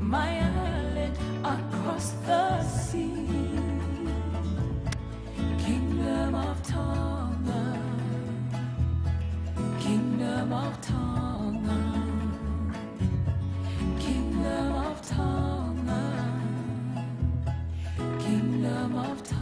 my island across the sea. Kingdom of Tonga, Kingdom of Tonga, Kingdom of Tonga, Kingdom of Tonga.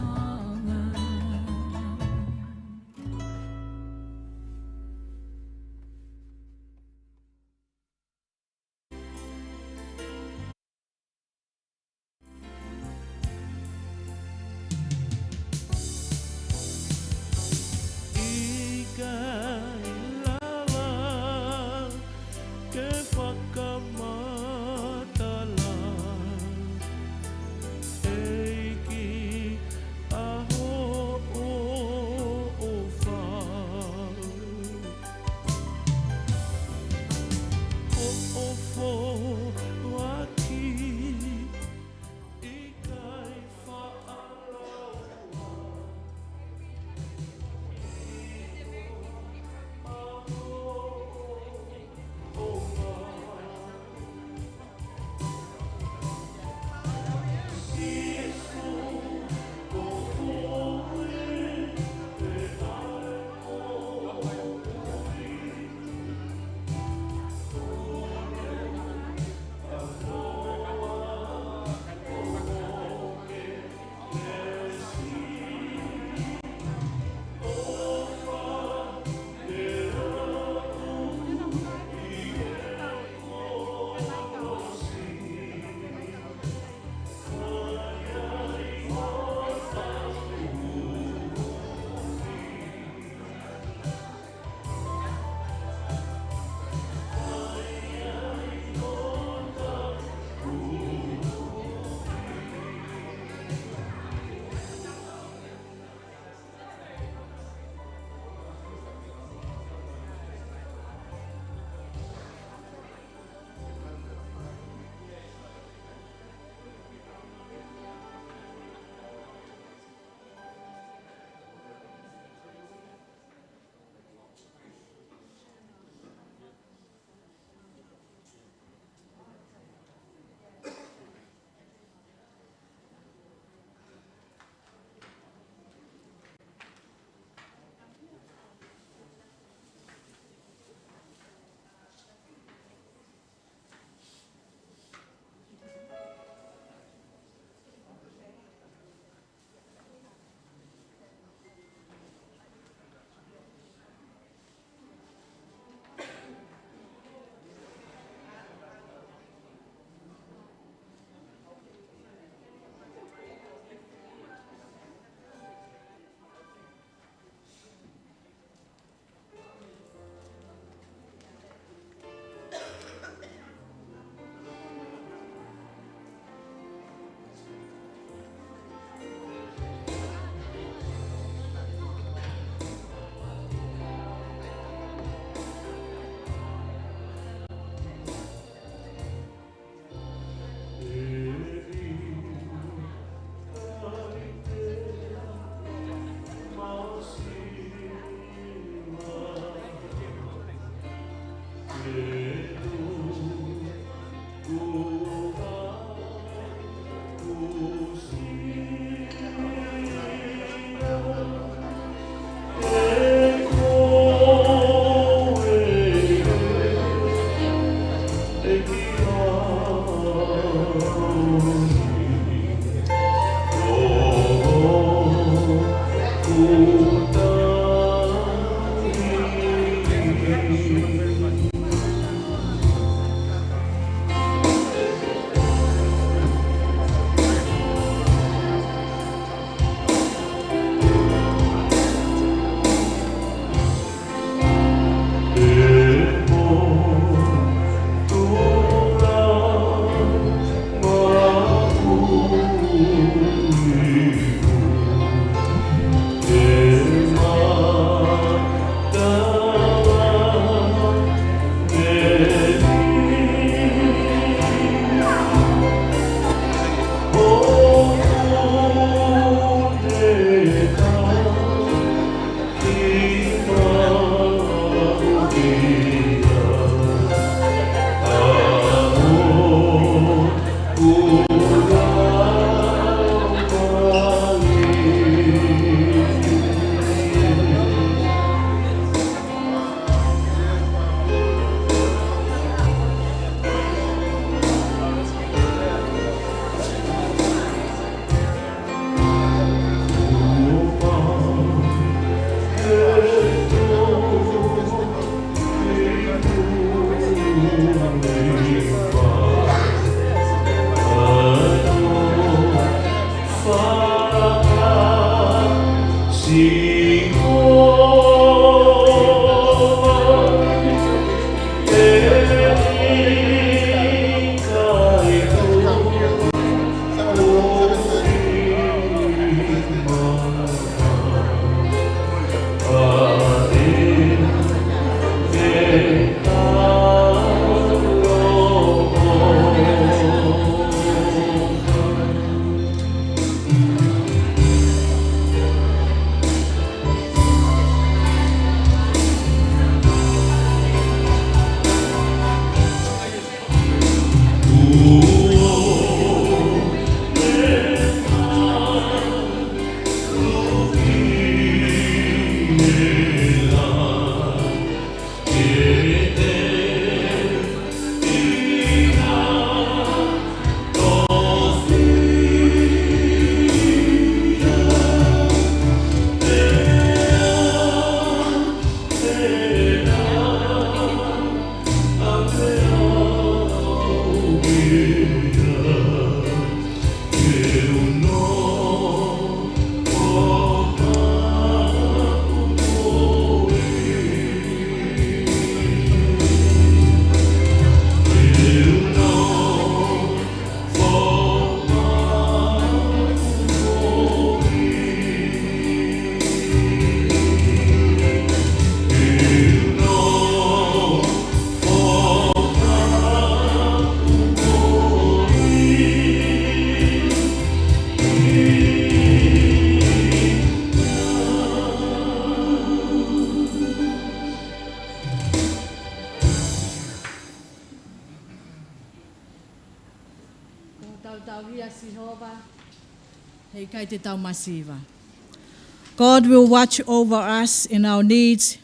God will watch over us in our needs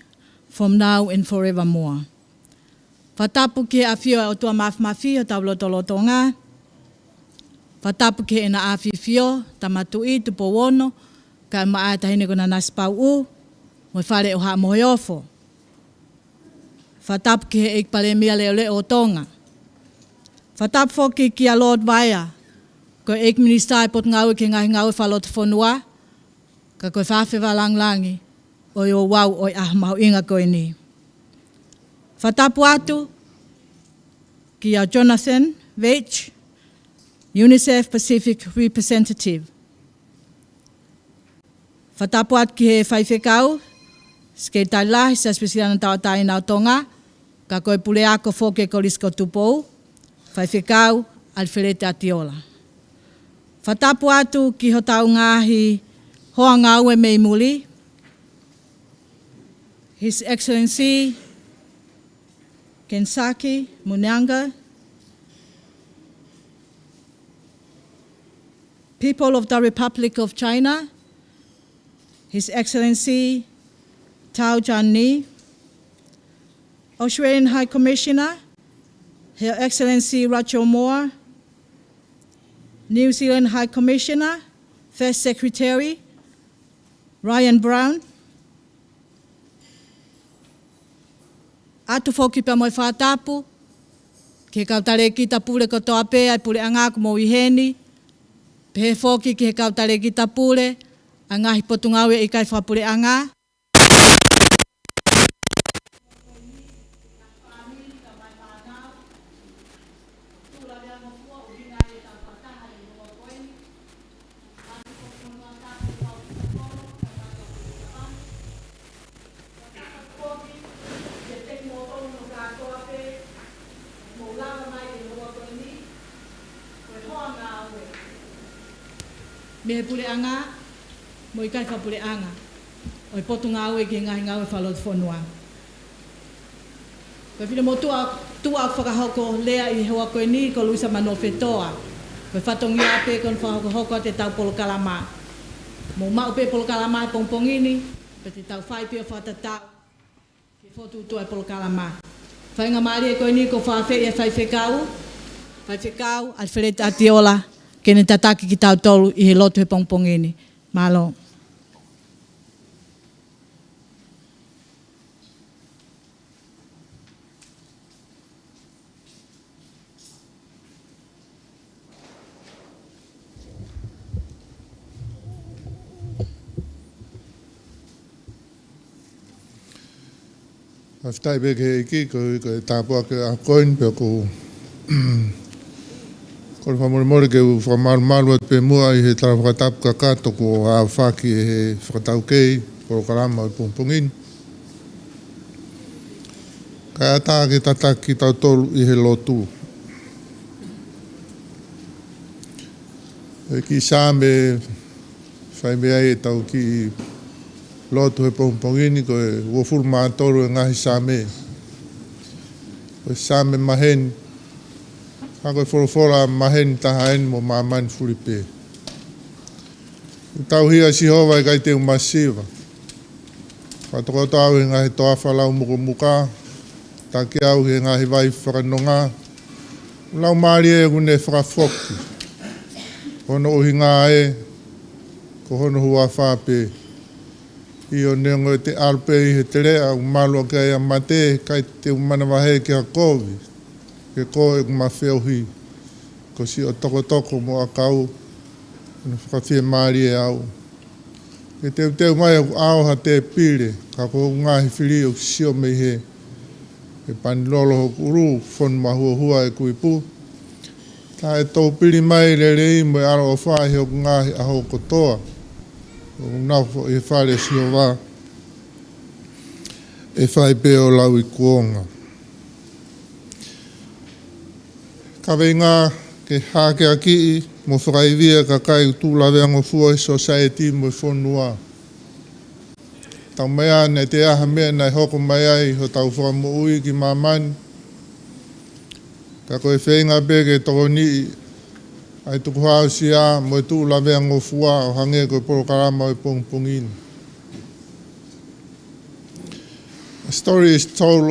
from now and forevermore. Whatapu ke awhio o tua mawhimafi o tau lotolotonga. Whatapu ke ina awhiwhio, tamatui, tupo wono, ka maa tahine kona naspau u, mo whare o haa mohe ofo. Whatapu ke he ikpale mia leo leo o Tonga. Whatapu whoki ki a Lord Vaya, ko ek minister pot ngau ke ngahi ngau whalot whonua, ka koe whawhewa langlangi o i o wau o i ahmau inga koe ni. Whatapu atu ki a Jonathan Veitch, UNICEF Pacific Representative. Whatapu atu ki he whaiwhekau, skei tai lahi sa spesiana tau tai nau Tonga, ka koe pule ako whoke ko lisko tupou, whaiwhekau alwherete atiola. Whatapu atu ki ho tau ngahi hoa ngau e mei muli, His Excellency Kensaki Munyanga, people of the Republic of China, His Excellency Tao Jan-ni, Australian High Commissioner, Her Excellency Rachel Moore, New Zealand High Commissioner, First Secretary, Ryan Brown, atu whoki pa moi whātapu, ke kautare ki ta pule ko toa pe ai pule anga ko mo iheni, pe whoki ke kautare ki ta pule, anga hi potungawe i kai whapule anga. Me he pule anga, mo i kai whapule anga. O i potu ngā ue ki ngahi ngā ue whalot whonua. Koe whina mo tua whakahoko lea i hoa koe ni ko Luisa Mano Whetoa. Koe whatongi ape kon whakahoko te tau polo kalama. Mo mau pe polo kalama e pongpongini, pe te tau whai pia whatatau. Ke whotu tua e polo kalama. Whainga maari e koe ni ko whawhi e whaiwhekau. Whaiwhekau, alwherete atiola. Kene tataki ki tau tolu i he lotu he pongpongini. Malo. Aftai beke iki ko tapua ke a koin pe ko ko famor ke famar malu pe mua i he tara whakatap ka kato ko a whaki he whakatau kei ko karama i pungpungin. Ka ata ke tataki tau tolu i he lotu. E ki sāme whai mea e tau ki lotu he pongpongini ko e wofur mātoru e ngahi sāme. Ko e sāme maheni Ako whorofora mahen taha en mo maman furipe. Tau hia si hova i kai te umasiva. Patoko tau he ngahi toa whalau muka muka. Taki au he ngahi vai whakanonga. Lau maari e gune whakafoki. Hono uhi ngā e. Ko hono hua whape. I o neongo te alpe i he te rea. Umalua kai a mate. Kai te umana wahe ki ha kovi. Ke ko e kuma whiauhi. Ko si o toko toko mo a kau. Ina whakawhia maari e au. Ke teu mai au ha te pire. Ka ko ngahi whiri o sio mei he. E panilolo ho uru, whon mahua hua e kui pu. Tā e tau piri mai le rei mo e aro o whahi o ngahi aho kotoa. O nau e whare si o wā. E whai pe o lau i kuonga. Ka wei ngā ke hake a ki mo whakaivia ka kai tūlawe ango fua i society mo i whonua. Tau mea nei te aha mea nei hoko mai ai ho tau whakamu ui ki mamani. Ka koe whenga peke toko ni ai tuku hao si a mo i tūlawe ango fua o hange koe poro karama o i pongpongini. A story is told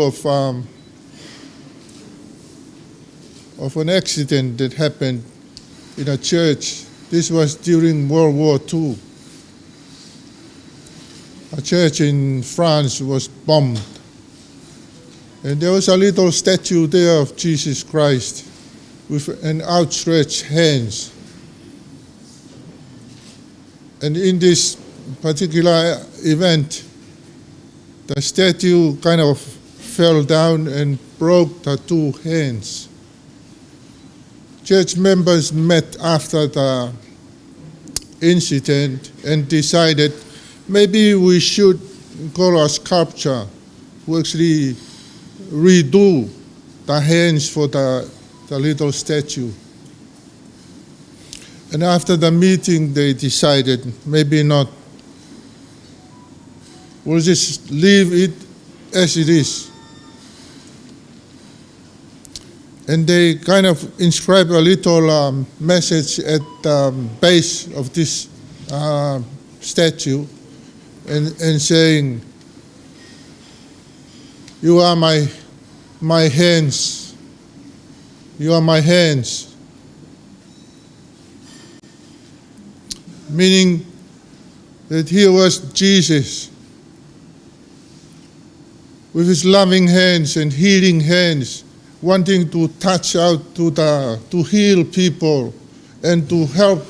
of an accident that happened in a church. This was during World War II. A church in France was bombed. And there was a little statue there of Jesus Christ with an outstretched hands. And in this particular event, the statue kind of fell down and broke the two hands. Church members met after the incident and decided maybe we should call a sculpture who actually redo the hands for the little statue. And after the meeting, they decided maybe not. We'll just leave it as it is. And they kind of inscribed a little message at the base of this statue and saying, "You are my hands. You are my hands." Meaning that here was Jesus with his loving hands and healing hands, wanting to touch out to heal people and to help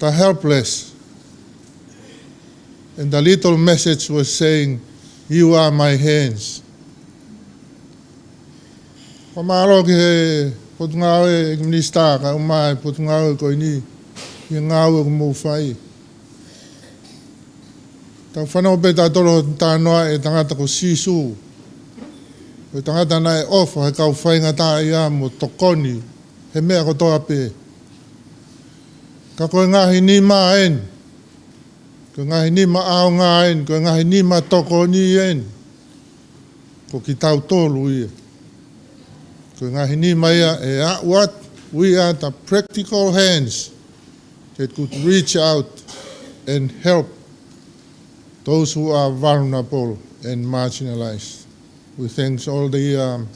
the helpless. And the little message was saying, "You are my hands." Kamaro ke potungao e minista ka umai potungao ko ini ngao ko mo fai. Ta whanau pe ta tolo tānoa e tangata ko sisu. E tangata nai ofa he kau whainga tā ia mo tokoni. He mea ko toa pe. Ka koe ngahi ni maa en. Ko ngahi ni ma ao ngā en. Ko ngahi ni ma tokoni en. Ko ki tau tolu ia. Ko ngahi ni ma ia e what? We are the practical hands that could reach out and help those who are vulnerable and marginalized. We thank all the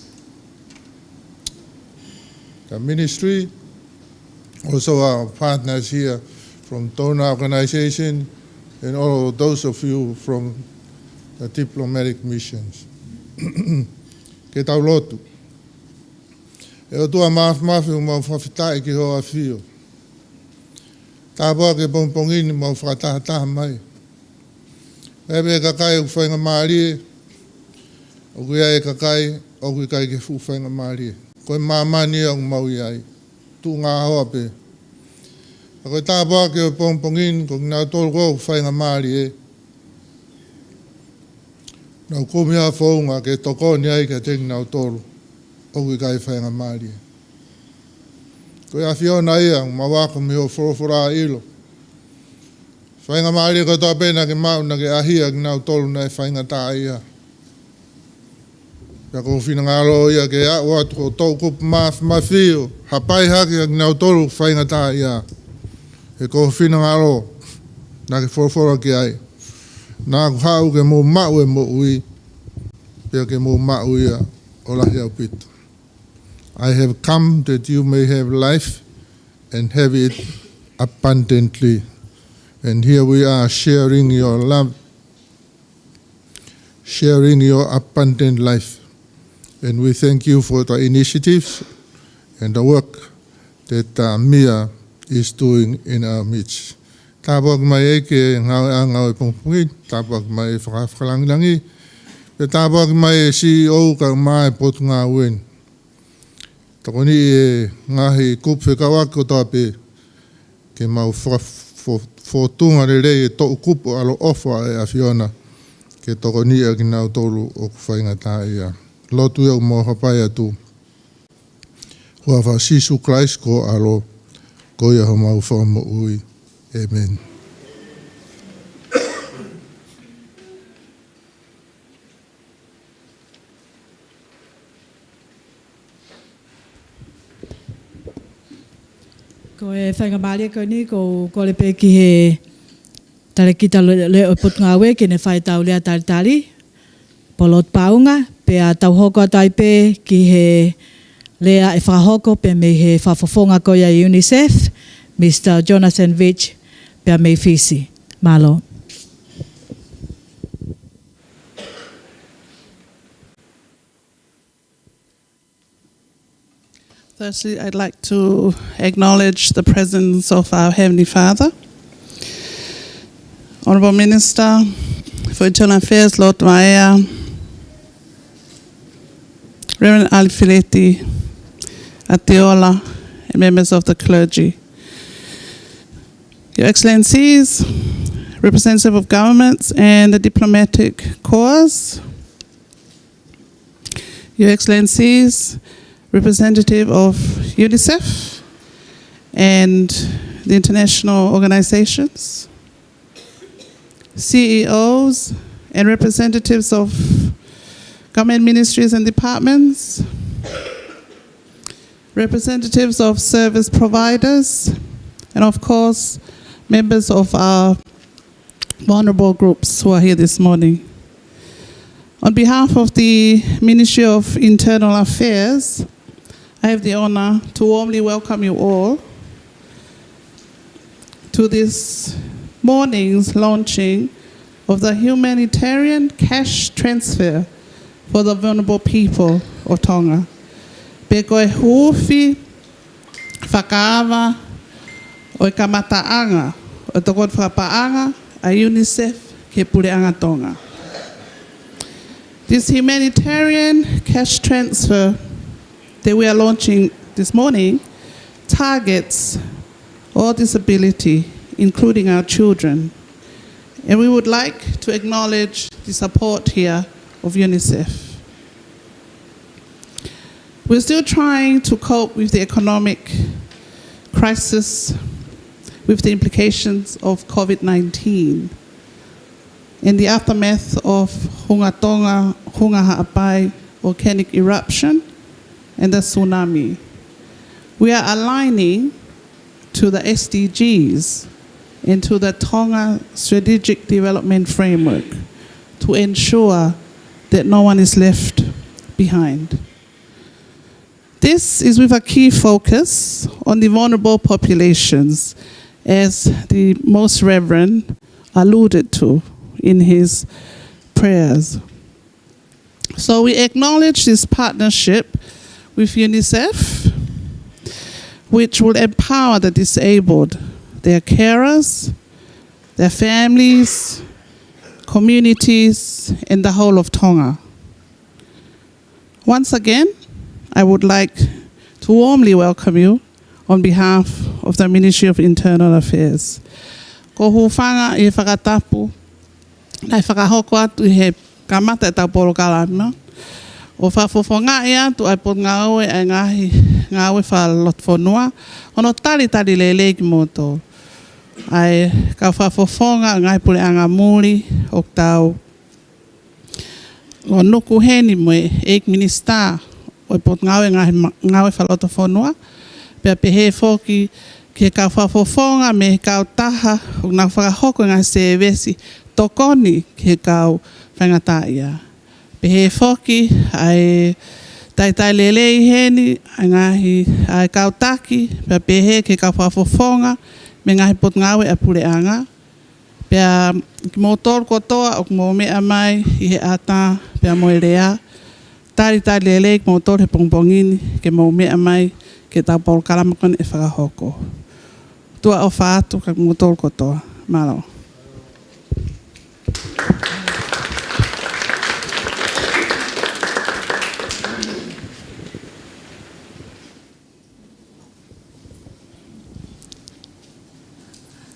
ministry, also our partners here from TANO organization, and all of those of you from the diplomatic missions. Ke tau lotu. E o tua mafi o mau whawhitai ki hoa whio. Tāpua ke pongpongini mau whakataha mai. Ebe kakai o whainga maari, o kuia e kakai, o kui kai ke whainga maari. Koe mamani au mau iai, tu ngā hoa pe. A koe tāpua ke o pongpongini, ko ngā tolu kou whainga maari e. Nau kumia whaunga ke tokoni ai ka tengi nau tolu, o kui kai whainga maari e. Koe a whiona ia, mawako me o whorofora ilo. Whainga maari ko toa pēna ke mauna ke ahia ki nau tolu nei whainga tā ia. Pea ko whinangaro ia ke a o atu o tau kupu mawhio. Hapai hake ak nau tolu whaingata ia. E ko whinangaro. Nā ke whorofora ki ai. Nā ku hau ke mō mau e mō ui. Pea ke mō mau ia o lahi au pitu. I have come that you may have life and have it abundantly. And here we are sharing your love, sharing your abundant life. And we thank you for the initiatives and the work that Mia is doing in our midst. Tāpok mai e ke ngau e pongpungi, tāpok mai e whakawhakalangilangi, pe tāpok mai e CEO ka mai potu ngā uen. Tako ni e ngahi kupu kawako tāpe ke mau whotunga re rei e tō kupu alo ofa e a Fiona ke toko ni e ki nau tolu o kuwhainga tā ia. Lotu e o mō hapai atu. Hua wha Sisu Christ ko alo ko ia ho mau whamo ui. Amen. Ko e whainga maria ko ni ko le pe ki he tare kita le o put ngawe ki ne whai tau lea tali polot paunga pe a tau hoko atai pe ki he lea e whahoko pe me he whafofonga ko ia UNICEF Mr. Jonathan Vich pe a me fisi. Malo. Firstly, I'd like to acknowledge the presence of our Heavenly Father. Honourable Minister for Internal Affairs, Lord Maia, Reverend Ali Fileti, Ateola, and members of the clergy. Your Excellencies, representative of governments and the diplomatic corps, Your Excellencies, representative of UNICEF and the international organizations, CEOs and representatives of government ministries and departments, representatives of service providers, and of course, members of our vulnerable groups who are here this morning. On behalf of the Ministry of Internal Affairs, I have the honor to warmly welcome you all to this morning's launching of the humanitarian cash transfer for the vulnerable people of Tonga. Peko e hufi whakaava o e kamataanga o toko whakapaanga a UNICEF ke pureanga Tonga. This humanitarian cash transfer that we are launching this morning targets all disability, including our children. And we would like to acknowledge the support here of UNICEF. We're still trying to cope with the economic crisis, with the implications of COVID-19, in the aftermath of Hunga Tonga, Hunga Ha'apai volcanic eruption, and the tsunami. We are aligning to the SDGs and to the Tonga Strategic Development Framework to ensure that no one is left behind. This is with a key focus on the vulnerable populations, as the Most Reverend alluded to in his prayers. So we acknowledge this partnership with UNICEF, which will empower the disabled, their carers, their families, communities, and the whole of Tonga. Once again, I would like to warmly welcome you on behalf of the Ministry of Internal Affairs. Ko hufanga I whakatapu, nai whakahoko atu he kamata e tau polo kalama. O whafofonga ia tu ai pot ngāue ai ngāue whalotfonua. Ono tali lele ki moto. Ai ka whafofonga ngai pule anga muri o tau. o nuku heni mo ek minister o pot ngawe ngawe whaloto whanua. Pea pehe fōki ke ka whafofonga me ka taha o nga whakahoko ngā sevesi tokoni ke ka whangata ia. Pehe fōki ai tai lelei heni ai ngahi ai ka taki pea pehe ke ka whafofonga me ngahi pot ngawe a pureanga. Pea ki mō tōru kotoa o mō mea mai i he ata pea mo rea. Tai lelei ki mō tōru he pongpongini ke mō mea mai ke tau Paul Kalamakon e whakahoko. Tua o whaatu ka mō tōru kotoa. Mālo.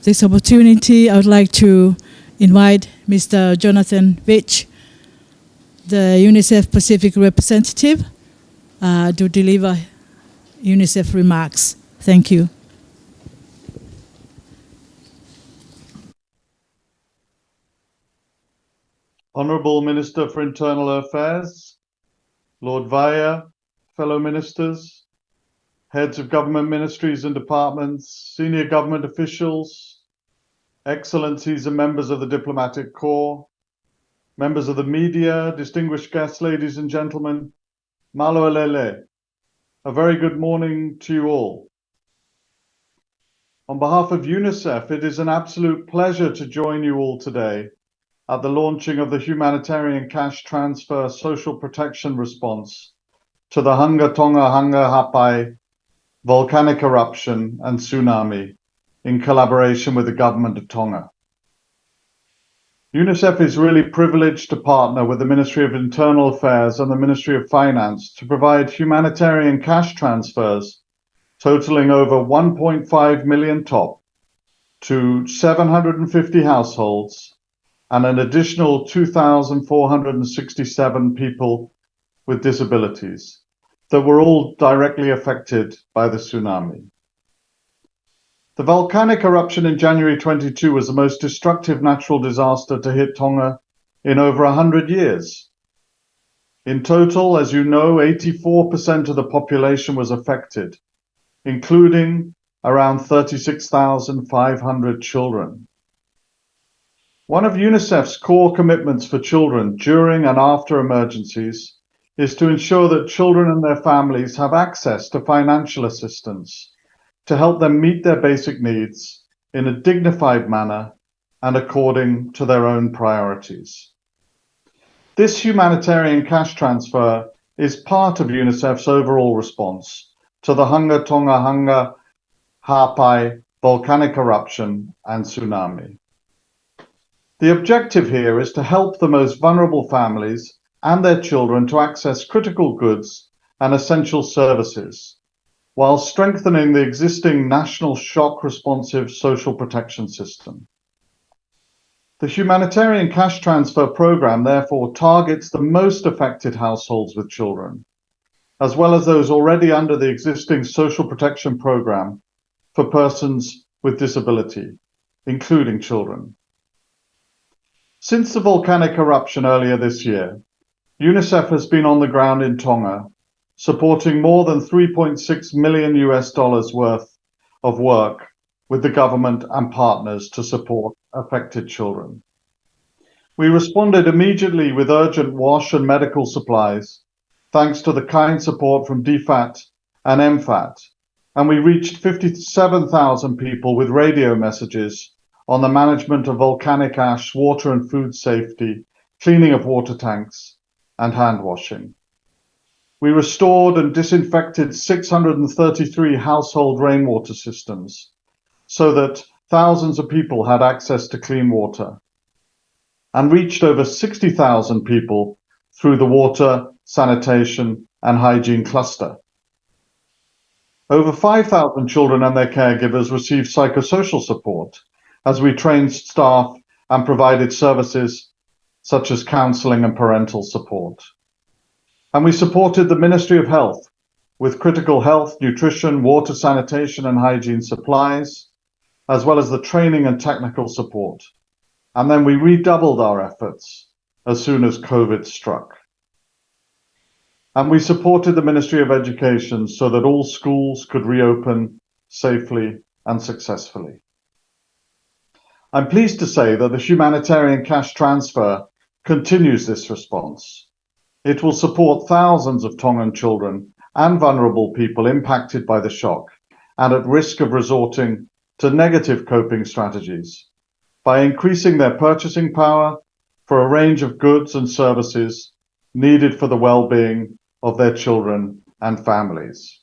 This opportunity, I would like to invite Mr. Jonathan Vich, the UNICEF Pacific representative, to deliver UNICEF remarks. Thank you. Honourable Minister for Internal Affairs, Lord Vaya, fellow ministers, heads of government ministries and departments, senior government officials, excellencies and members of the diplomatic corps, members of the media, distinguished guests, ladies and gentlemen, malo alele. A very good morning to you all. On behalf of UNICEF, it is an absolute pleasure to join you all today at the launching of the humanitarian cash transfer social protection response to the Tonga Hapai volcanic eruption and tsunami in collaboration with the government of Tonga. UNICEF is really privileged to partner with the Ministry of Internal Affairs and the Ministry of Finance to provide humanitarian cash transfers totaling over 1.5 million top to 750 households and an additional 2,467 people with disabilities that were all directly affected by the tsunami. The volcanic eruption in January 22 was the most destructive natural disaster to hit Tonga in over 100 years. In total, as you know, 84% of the population was affected, including around 36,500 children. One of UNICEF's core commitments for children during and after emergencies is to ensure that children and their families have access to financial assistance to help them meet their basic needs in a dignified manner and according to their own priorities. This humanitarian cash transfer is part of UNICEF's overall response to the Tonga Hapai volcanic eruption and tsunami. The objective here is to help the most vulnerable families and their children to access critical goods and essential services, while strengthening the existing national shock responsive social protection system. The humanitarian cash transfer program therefore targets the most affected households with children, as well as those already under the existing social protection program for persons with disability, including children. Since the volcanic eruption earlier this year, UNICEF has been on the ground in Tonga, supporting more than $3.6 million worth of work with the government and partners to support affected children. We responded immediately with urgent wash and medical supplies, thanks to the kind support from DFAT and MFAT, and we reached 57,000 people with radio messages on the management of volcanic ash, water and food safety, cleaning of water tanks, and hand washing. We restored and disinfected 633 household rainwater systems so that thousands of people had access to clean water, and reached over 60,000 people through the water, sanitation, and hygiene cluster. Over 5,000 children and their caregivers received psychosocial support as we trained staff and provided services such as counselling and parental support. And we supported the Ministry of Health with critical health, nutrition, water, sanitation and hygiene supplies, as well as the training and technical support. And then we redoubled our efforts as soon as COVID struck. and we supported the Ministry of Education so that all schools could reopen safely and successfully. I'm pleased to say that the humanitarian cash transfer continues this response. It will support thousands of Tongan children and vulnerable people impacted by the shock and at risk of resorting to negative coping strategies by increasing their purchasing power for a range of goods and services needed for the well-being of their children and families.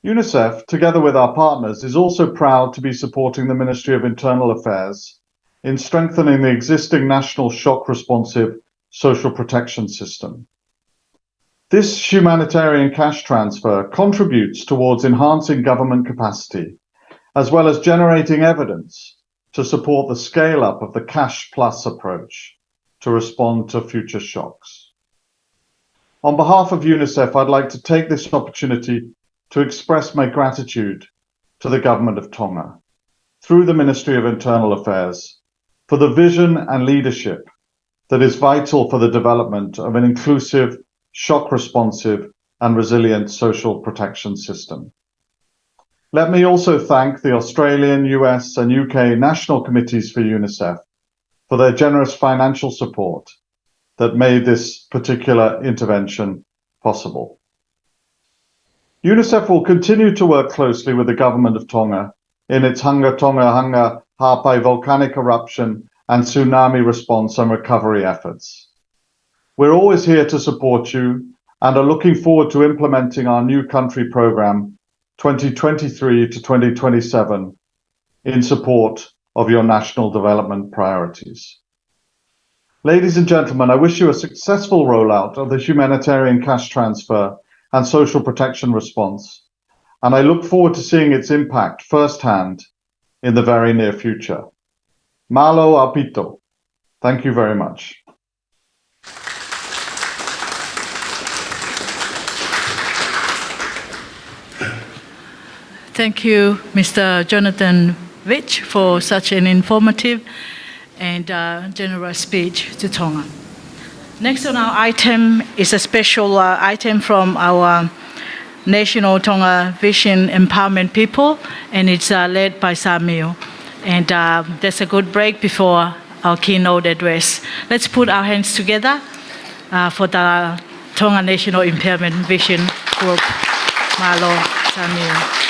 UNICEF, together with our partners, is also proud to be supporting the Ministry of Internal Affairs in strengthening the existing national shock-responsive social protection system. This humanitarian cash transfer contributes towards enhancing government capacity, as well as generating evidence to support the scale-up of the cash plus approach to respond to future shocks. On behalf of UNICEF, I'd like to take this opportunity to express my gratitude to the Government of Tonga, through the Ministry of Internal Affairs, for the vision and leadership that is vital for the development of an inclusive, shock-responsive, and resilient social protection system. Let me also thank the Australian, US, and UK national committees for UNICEF for their generous financial support that made this particular intervention possible. UNICEF will continue to work closely with the Government of Tonga in its Hanga Tonga Hanga Hapai volcanic eruption and tsunami response and recovery efforts. We're always here to support you and are looking forward to implementing our new country program 2023 to 2027 in support of your national development priorities. Ladies and gentlemen, I wish you a successful rollout of the humanitarian cash transfer and social protection response, and I look forward to seeing its impact firsthand in the very near future. Malo apito. Thank you very much. Thank you, Mr. Jonathan Witch, for such an informative and generous speech to Tonga. Next on our item is a special item from our National Tonga Vision Empowerment People, and it's led by Samuel. And there's a good break before our keynote address. Let's put our hands together for the Tonga National Empowerment Vision Group. Malo, Samuel.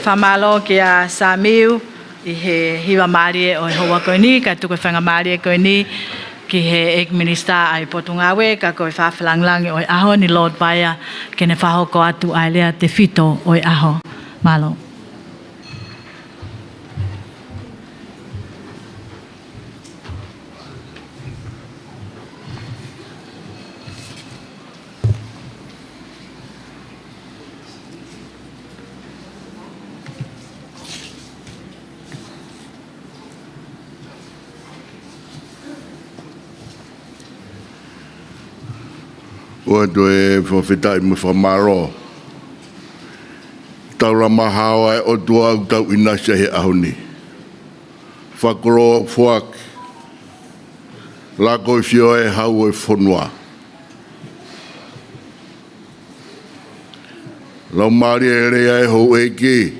whamalo ki a Samiu I he hiwa marie o hoa koe ni, ka tuku whanga marie koe ni ki he ek minister ai Potungawe, ka koe whawhalanglangi o aho ni Lord Vaya, ke ne whahoko atu ai lea te whito o aho. Malo. O doe whawhitai mo whamaro. Tau la mahawa o tua au tau inasya he ahoni. Whakoro fuak. Lako I whio e hau e whonua. Lau maari e rea e hou e ki.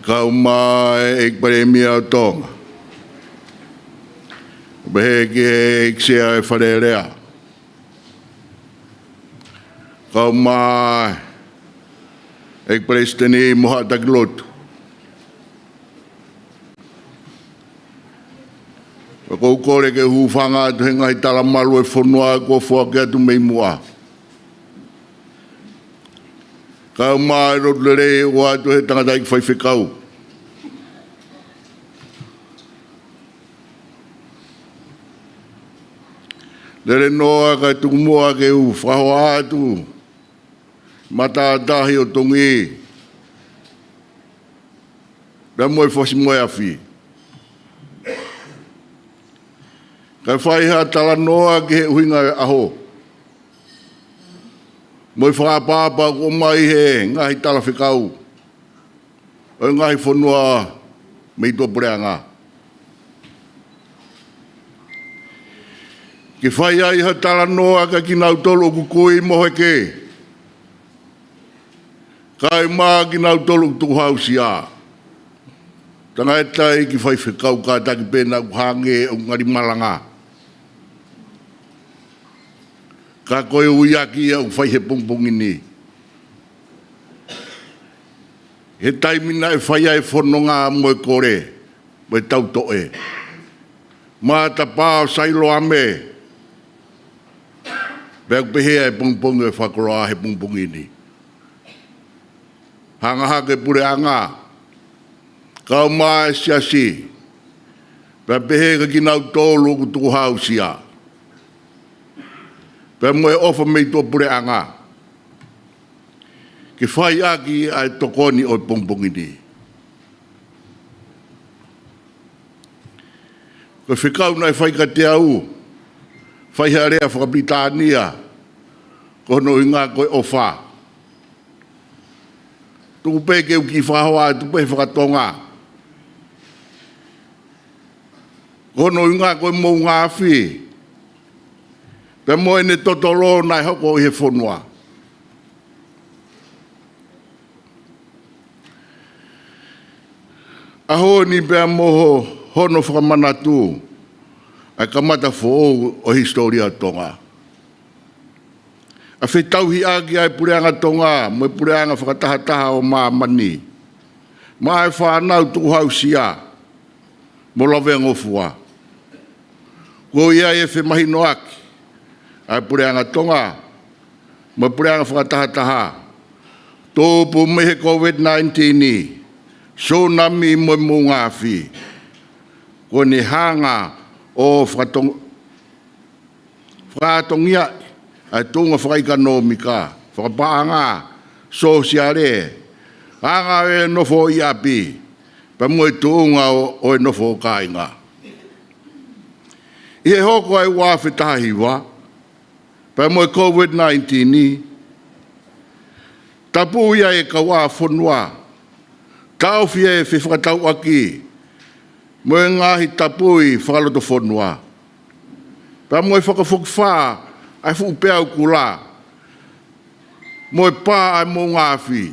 Kau maa e ekpare mia o Tonga. Behe ki he eksea e whare rea. Kau maa ekpare steni moha takilotu. Kou kore ke hufanga atu he ngahi tala malu e whonua ko whua ke atu mei mua. Kau maa e rotlere o atu he tangata i whaiwhikau. Lere noa ka tukumua ke u whahoa atu. Mata atahi o tongi. Pea moe whasi moe awhi. Kai whaiha tala noa ke he uhinga e aho. Moe whakapapa ko mai he ngahi tala whikau. O ngahi whonua mei tua pureanga. Ki whai ai ha tala noa ka ki nau tolu ku kui mohe ke. Kai maa ki nau tolu ku tuhau siya. Tanga etai ki whai whikau ka taki pena ku hange o ngari malanga. Ka koe uiaki au whai he pungpungi ni. He taimina e whai ai whanonga moe kore. Moe tau toe. Maa ta pāo sailo ame. Pea kupehea e pungpungi e whakoroa he pungpungi ni. Hanga hake pure anga. Kau maa e siasi. Pea pehe ka ki nau tōlu ku tuku hau sia. Pea moe ofa mei tua pure anga. Ki whai aki ai tokoni o pungpungi ni. Ko whikau nai whai ka te au. Whai harea whakapitania. Kono I ngā koe ofa. Tuku peke u ki whahoa, tuku peke whakatonga. Kono I ngā koe mou ngā whi. Pea moe ne totoro nai hoko I he whonua. Aho ni pea moho hono whakamanatu. Ai kamata fōu o historia Tonga. A whetauhi aki ai pureanga Tonga, moe pureanga whakatahataha o maa mani. Maa e whanau tuku hau sia, mo lawe ngofua. Ko ia e whemahino aki, ai pureanga Tonga, moe pureanga whakatahataha. Tōpu mehe COVID-19 ni, tsunami moe mungawhi. Ko ni hanga o whakatongia ai tunga whakaikanomika, whakapaanga, sosiare, hanga e nofo I api, pa moe tuunga o e nofo kainga. I he hoko ai wāwhetahiwa, pa moe COVID-19 ni, tapu ia e ka wā whonua, tau fia e whakatau aki, moe ngahi tapui whakaloto whonua. Pa moe whakawhukwhaa, ai fu pea au kula. Moe pā ai mō ngāwhi.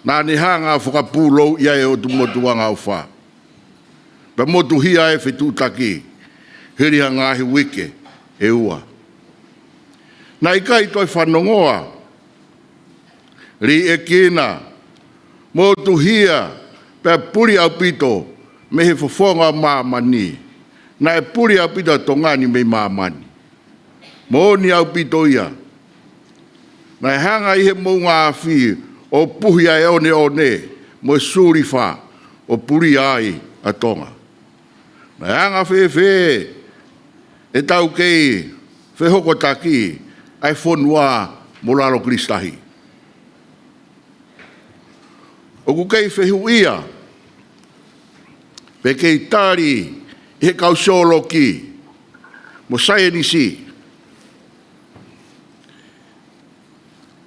Nā ni hanga whakapūlou ia e o tumotuanga au whā. Pa motu hia e whetūtaki. Hiriha ngāhi wike e ua. Nā ikai toi whanongoa. Ri e kina, mo tuhia, pe puri au pito, me he fofonga mamani. Na e puri au pito tongani me mamani. Mo ni au pito ia. Na e hanga i he mounga afi, o puhi ai one, mo suri wha, o puri ai a Tonga. Na e hanga fe, e tau kei, fe hoko taki, ai fonua mo lalo kristahi. O ku kei whehu ia, pe kei tari, he kau solo ki, mo sae ni si.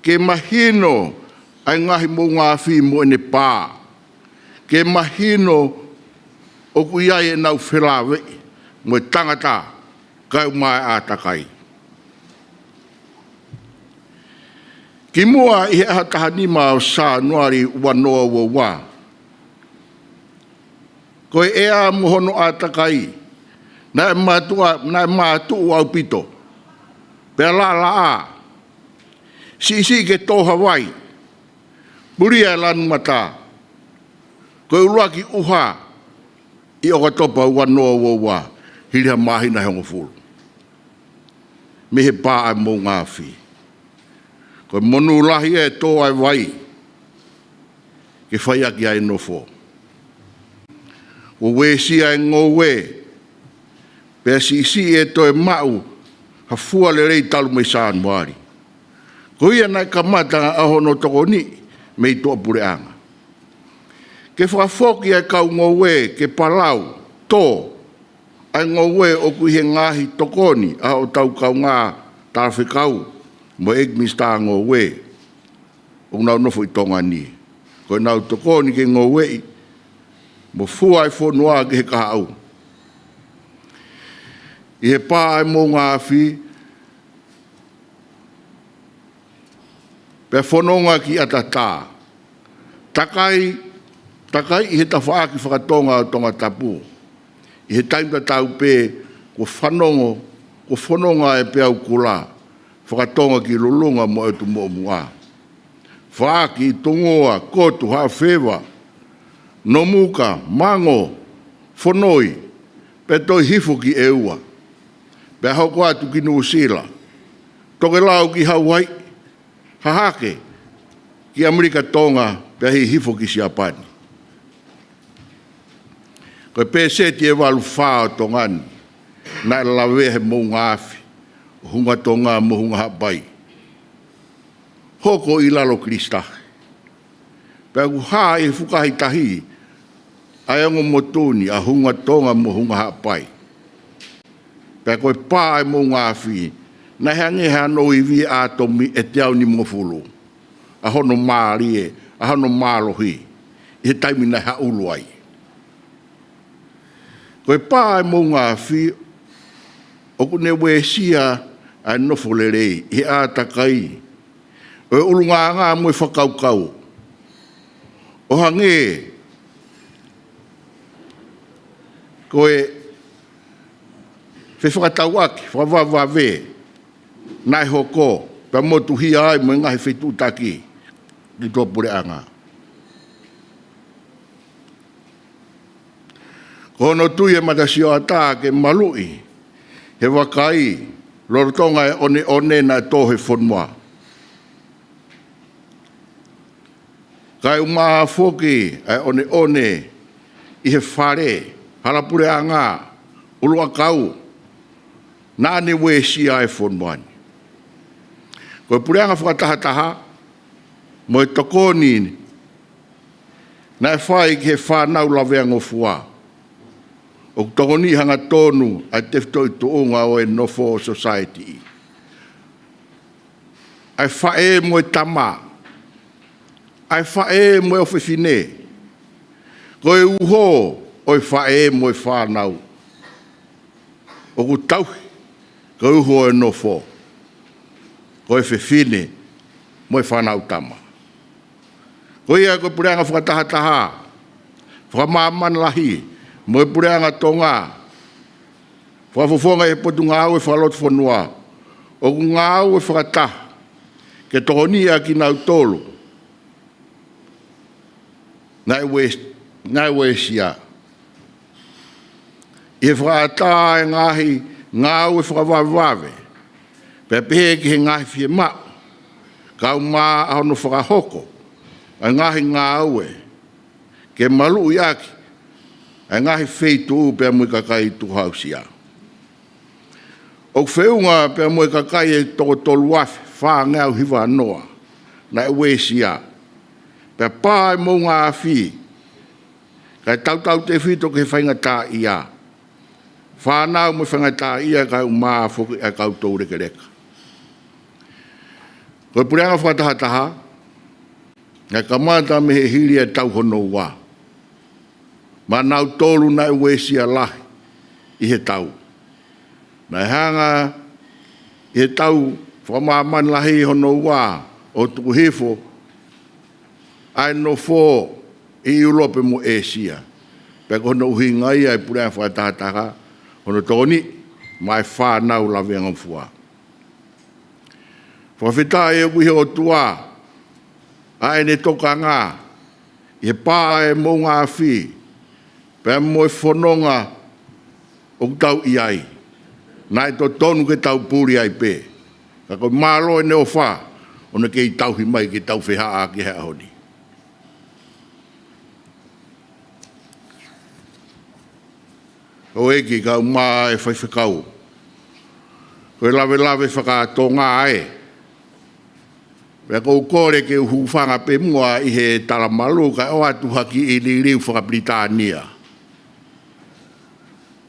Ke mahino, ai ngahi mo ngafi mo ene pā. Ke mahino, o ku iai e nau whilawe, mo e tangata, kau mai a takai. Ki mua i he aha tahanima o sā nuari wanoa wa. Ko e ea mohono a takai, na e mātu au pito. Pea la a, si ke tō Hawaii, puri e lanu mata, ko e uruaki uha, i o katopa wanoa wa, hiriha mahina hongo fulu. Me he pā ai mō ngāwhi. Ko monu lahi e tō ai wai, ke whaiaki ai nofo. Ko wesi ai ngō we, pea si e tō e mau, ha fua le rei talu mai sān wari. Ko ia nai ka matanga ahono toko ni, mei tō pure anga. Ke whafoki ai kau ngō we, ke palau, tō, ai ngō we o kui he ngahi tokoni, a o tau kau ngā tāwhikau, mo ek mista ngō we, o nau nofo i Tonga ni. Ko nau tokoni ke ngō we, mo fua ai whonua ke he kaha au. I he pā ai mō ngā whi, pe whanonga ki atatā. Takai i he tawhaaki whakatonga o tonga tapu. I he taimta tau pē, ko whanonga e pe au kula. Whakatonga ki lulunga mo e tu mo mua. Whaaki i tongoa, kotu, hawhewa, nomuka, mango, whanoi, pe toi hifu ki e ua. Pe hoko atu ki Nuusila. Toke lau ki Hawaii, hahake, ki Amerika Tonga, pe hi hifu ki Siapani. Koe pe seti e walu whao tongani, na e lawe he mou ngāwhi. Hunga Tonga mo hunga hapai. Hoko i lalo krista. Pea ku haa e whukahi tahi, ayango motoni a hunga Tonga mo hunga hapai. Pea koe pā e mo ngāwhi, na hange hano i vi atomi e te au ni mo fulu. A hono maari e, a hono mālohi, i he taimi na hauluai. Koe pā e mo ngāwhi, o kune wesia ai nofo le rei, he a takai. O ulunga ngā mui whakaukau. O hange, koe whewhakatau aki, whawawave, nai hoko, pa motu hi ai mo ngahi whetu taki, ki tō pure anga. Ko no tui e matasio ata ke malui, he wakai, lorotonga e one na tohe whonua. Kai umaa whoki e one i he whare, harapure a ngā, ulua kau, nāne we si ai whonuani. Koe pureanga whakatahataha, mo e tokoni, na e whai ki he whanau lawea ngofua. O tokoni hanga tonu a tefto i tuunga o e nofo society. Ai whae mo e tama. Ai whae mo e ofefine. Ko e uho o e whae mo e whanau. O ku tauhi, ko uho e nofo. Ko e fefine mo e whanau tama. Ko ia ko pureanga whakatahataha. Whakamāman lahi. Mo e pureanga tonga. Whafofonga e potu ngā au e whalot whanua. O ku ngā au e whakataha. Ke tohonia ki nau tolu. ngai we sia. E whaata e ngahi ngau e whakawawave. Pe pehe ki he ngahi fie mau. Kau maa ahono whakahoko. A ngahi ngau e. Ke malu iaki. A ngahi wheitu pe mui kakai tuhau sia. O whiunga pe mui kakai e toko tolu wafi. Wha ngau hiwa noa. Na e we sia. Pe pāi mō ngā whi. Kai tau te whito ke whaingata ia. Whānau mo whaingata ia kau maa whuki a kau tō reke reka. Koe pureanga whakatahataha. Ngai kamata me he hiri e tau hono wā. Ma nau tōru na e wesia lahi. I he tau. Nai hanga i he tau whamaaman lahi hono wā. O tuku hifo. Ai no fō. I Europe mo Asia. Peko hono uhi ngai ai pureanga whakatahataha. Hono tōni, mai whānau lawe angawhua. Whawhita e uhi o tua, ai ne toka ngā, i he pā e mō ngā whi, pēr mo e whanonga o tau i ai, nā e tō tonu ke tau pūri ai pē. Ka koe mālo e neo whā, ona ke i tau hi mai ke tau wheha a ki hea honi. O eki kau maa e whaiwhakau. Koe lawe whakatō ngā e. Pea kou kore ke uhuwhanga pe mua i he talamalu ka o atu haki i li riu Whakabritania.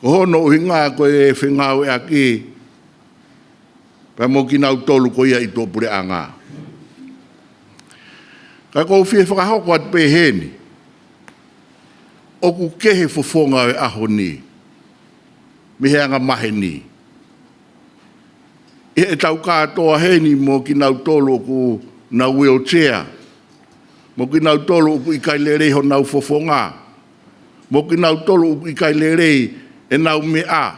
Ko hono uhi ngā koe e whengau e aki. Pea mo ki nau tolu ko ia i tō pure a ngā. Ka kou whie whakahoko atu pe heni. Oku kehe fofonga e aho ni. Miheanga mahe ni. E tau kātoa heni mo ki nau tolu ku na wheelchair. Mo ki nau tolu ku i kai lerei ho nau fofonga. Mo ki nau tolu ku i kai lerei e nau mea.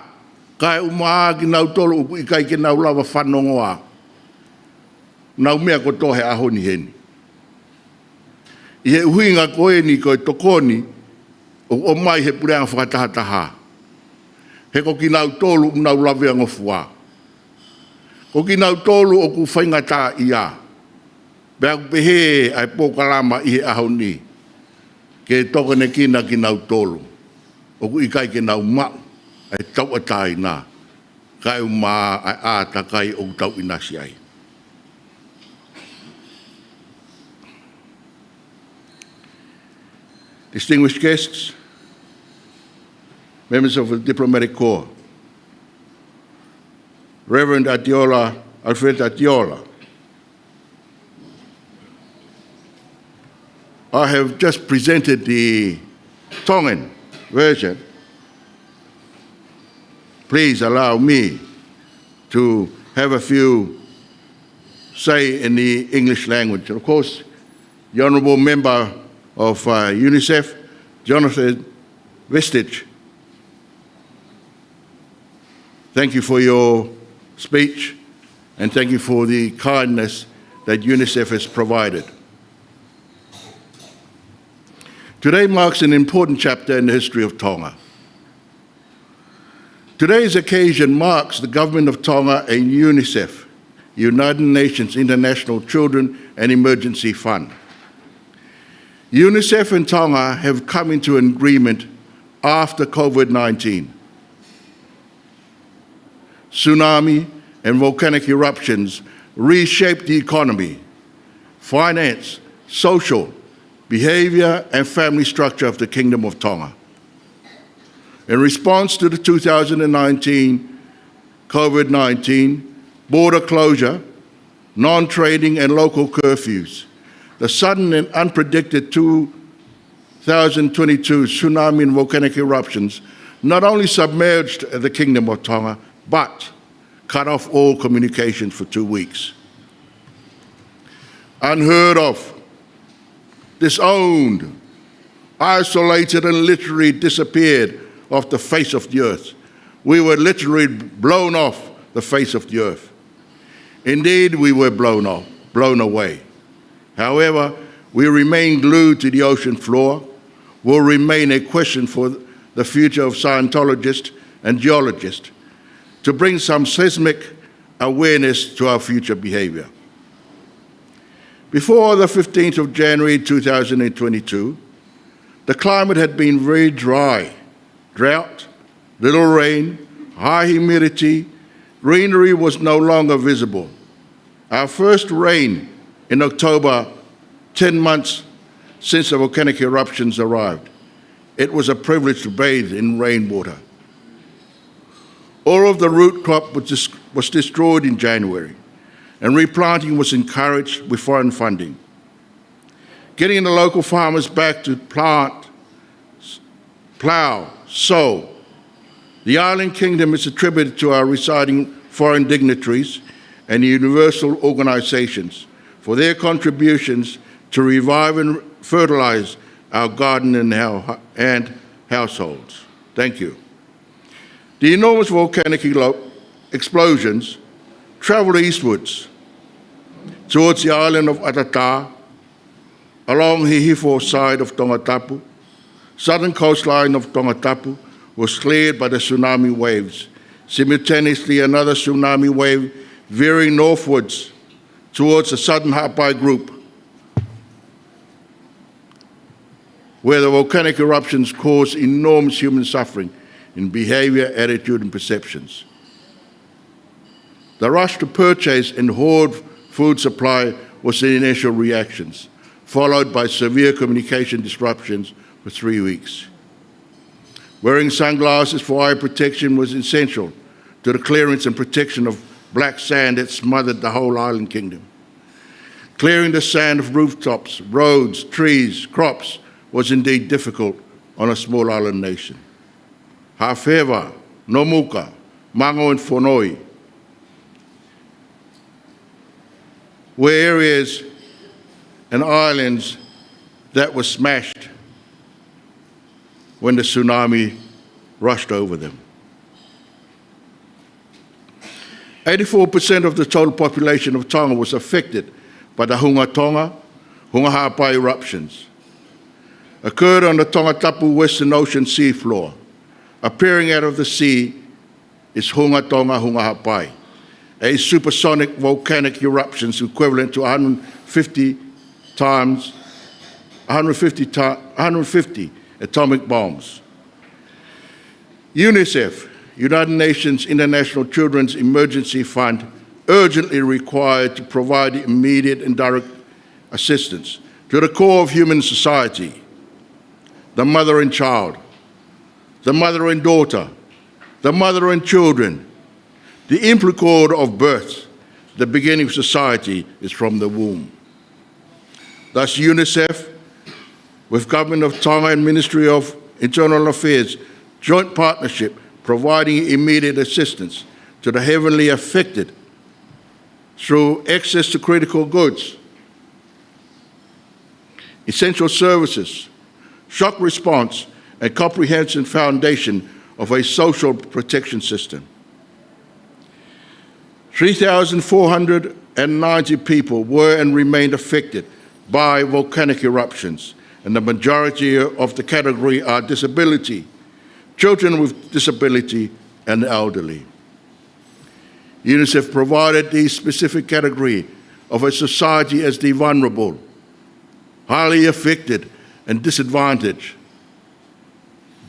Kai umaa ki nau tolu ku i kai ke nau lawa whanongoa. Nau mea ko tohe ahoni heni. I he uhinga koe ni koe tokoni o mai he pureanga whakatahataha. He ko ki nau tolu nau lawe angofua. Ko ki nau tolu o ku whaingata ia. Bea ku pehe ai pōkalama i he ahoni. Ke toka ne kina ki nau tolu. O ku ikai ke nau mau. Ai tau atai nā. Kai umaa ai āta kai o tau inasi ai. Distinguished guests, members of the Diplomatic Corps, Reverend Alfred Atiola, I have just presented the Tongan version. Please allow me to have a few say in the English language. And of course, the Honourable Member of UNICEF, Jonathan Vestich, thank you for your speech and thank you for the kindness that UNICEF has provided. Today marks an important chapter in the history of Tonga. Today's occasion marks the government of Tonga and UNICEF, United Nations International Children and Emergency Fund. UNICEF and Tonga have come into an agreement after COVID-19. Tsunami and volcanic eruptions reshaped the economy, finance, social, behavior, and family structure of the Kingdom of Tonga. In response to the 2019 COVID-19 border closure, non-trading and local curfews, the sudden and unpredicted 2022 tsunami and volcanic eruptions not only submerged the Kingdom of Tonga, but cut off all communication for 2 weeks. Unheard of, disowned, isolated, and literally disappeared off the face of the earth. We were literally blown off the face of the earth. Indeed, we were blown away. However, we remain glued to the ocean floor, will remain a question for the future of Scientologists and geologists to bring some seismic awareness to our future behavior. Before the 15th of January 2022, the climate had been very dry. Drought, little rain, high humidity, greenery was no longer visible. Our first rain in October, 10 months since the volcanic eruptions arrived. It was a privilege to bathe in rainwater. All of the root crop was destroyed in January, and replanting was encouraged with foreign funding. Getting the local farmers back to plant, plough, sow. The island kingdom is attributed to our residing foreign dignitaries and universal organizations for their contributions to revive and fertilize our garden and households. Thank you. The enormous volcanic explosions traveled eastwards towards the island of Atata, along the Hifo side of Tongatapu. Southern coastline of Tongatapu was cleared by the tsunami waves. Simultaneously, another tsunami wave veering northwards towards the southern Hapai group, where the volcanic eruptions caused enormous human suffering in behavior, attitude, and perceptions. The rush to purchase and hoard food supply was the initial reactions, followed by severe communication disruptions for 3 weeks. Wearing sunglasses for eye protection was essential to the clearance and protection of black sand that smothered the whole island kingdom. Clearing the sand of rooftops, roads, trees, crops was indeed difficult on a small island nation. Hawhewa, Nomuka, Mango, and Whanoi were areas and islands that were smashed when the tsunami rushed over them. 84% of the total population of Tonga was affected by the Hunga Hapai eruptions. Occurred on the Tongatapu Western Ocean seafloor. Appearing out of the sea is Hunga Hapai, a supersonic volcanic eruption equivalent to 150 atomic bombs. UNICEF, United Nations International Children's Emergency Fund, urgently required to provide immediate and direct assistance to the core of human society, the mother and child, the mother and daughter, the mother and children. The implicord of birth, the beginning of society, is from the womb. Thus UNICEF, with Government of Tonga and Ministry of Internal Affairs, joint partnership providing immediate assistance to the heavily affected through access to critical goods, essential services, shock response, and comprehensive foundation of a social protection system. 3,490 people were and remained affected by volcanic eruptions, and the majority of the category are disability, children with disability, and elderly. UNICEF provided the specific category of a society as the vulnerable, highly affected, and disadvantaged,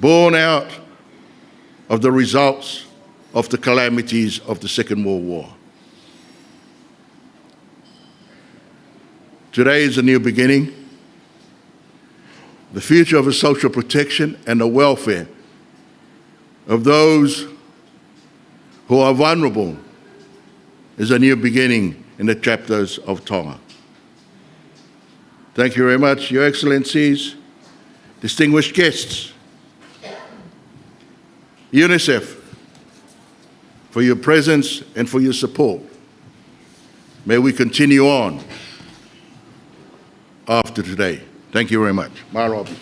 born out of the results of the calamities of the Second World War. Today is a new beginning. The future of the social protection and the welfare of those who are vulnerable is a new beginning in the chapters of Tonga. Thank you very much, Your Excellencies, distinguished guests, UNICEF, for your presence and for your support. May we continue on after today. Thank you very much. Marobi.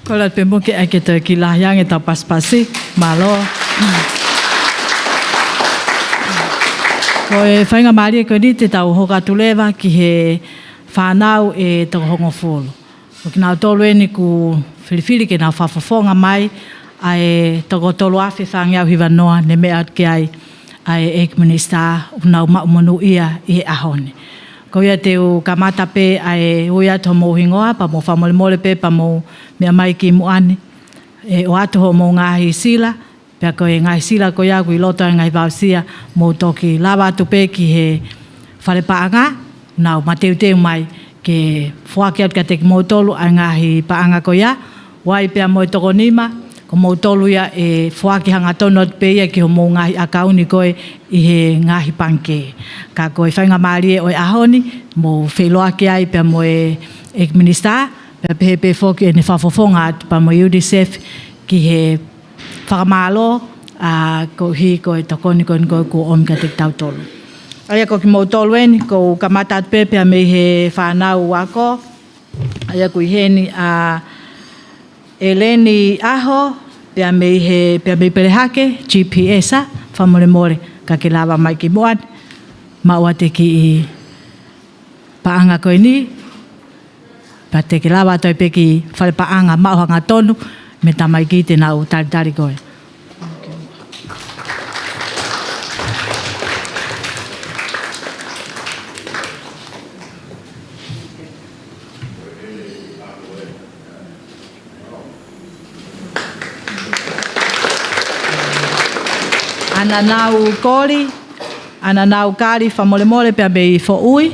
Kalau pembo ke kita kilayang eta pas-pasi malo. Ko e whainga maari ko ni te tau hoka tulewa ki he whanau e toko hongo folo. O ki nao tolu e ni ku whiriwhiri ke nao whawhawhonga mai a e toko tolu awhi whangiau hiwa noa ne mea ki ai a e minister unau maumonu ia i he ahone. Ko ia te u kamata pe a e uia to mo hingoa pa mo whamole mole pe pa mo mea mai ki muane. E o ato ho mo ngahi sila. Pea ko e ngai sila ko ia kui loto e ngai pausia mo toki lawa atu pe ki he whare paanga. Nau mateu teu mai ke whuaki atu ka te ki mo tolu a ngahi paanga ko ia. Wai pea mo e toko nima ko mo tolu ia e whuaki hanga tono atu pe ia ki ho mo ngahi akauni koe i he ngahi panke. Ka ko e whainga maari e o e ahoni mo wheloa ki ai pea mo e minister. Pea pehe pe whoki e ne whafofonga atu pa mo UNICEF ki he whakamalo ko hi ko e tokoni ko ko omika te tau tolu. Aia ko ki mo tolu eni ko kamata atu pepe a mei he whanau wako. Aia ko i heni Eleni aho pea mei perehake GPS a whamore more ka ke lawa mai ki moan. Maua te ki i paanga koe ni. Pa te ke lawa toi pe ki whare paanga mauhanga tonu. Me tamai ki te nau tari koe. Ana nau kori, ana nau kari whamole mole pia bei fo ui.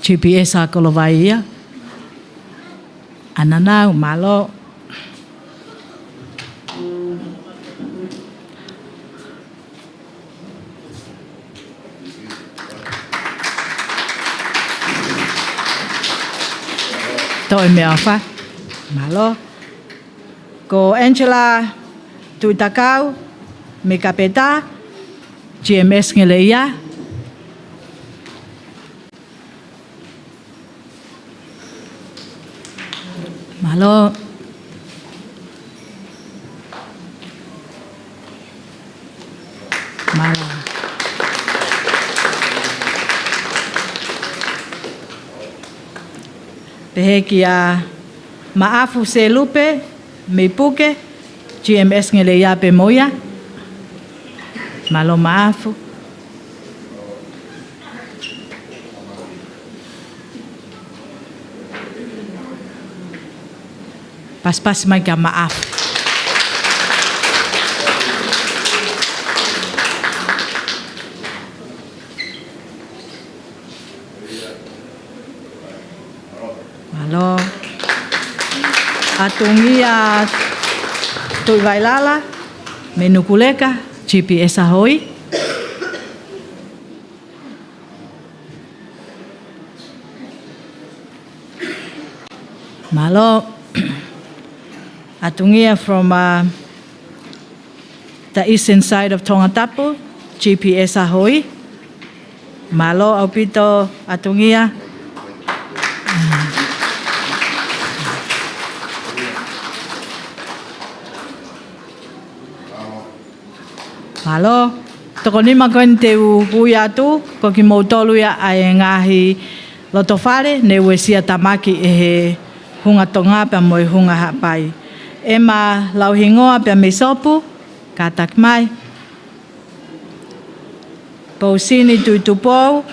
GPS a kolovai ia. Ananau, malo. Toi mea wha. Malo. Ko Angela tuitakau, me kapeta, GMS ngele ia. Malo. Malo. Pehe ki a maafu se lupe, me puke, GMS ngele ia pe moia. Malo maafu. Pas mai ka maaf. Malo. Atungia tui vailala, menukuleka, GPS ahoi. Malo. Atungia from the eastern side of Tonga Tapu, GPS ahoi. Malo aupito atungia. Malo. Toko nima koen te ui atu, ko ki mautolu ia ai ngahi loto whare, ne uesia tamaki e he hunga tonga pia moi hunga hapai. Ema lauhingoa pia me sopu, katak mai. Pausini tuitupou,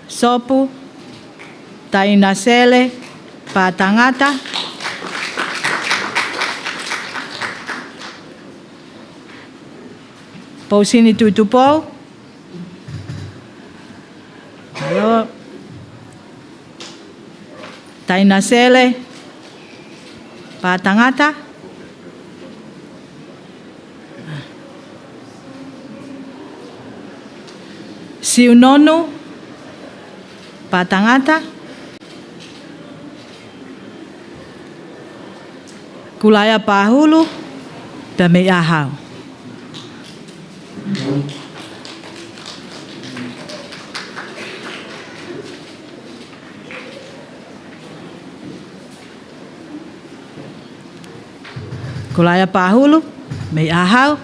sopu, taina sele, patangata. Pausini tuitupou. Halo. Taina sele, patangata. Siunonu, patangata. Kulaya pahulu, dame ahau. Kulaya pahulu, may ahaw.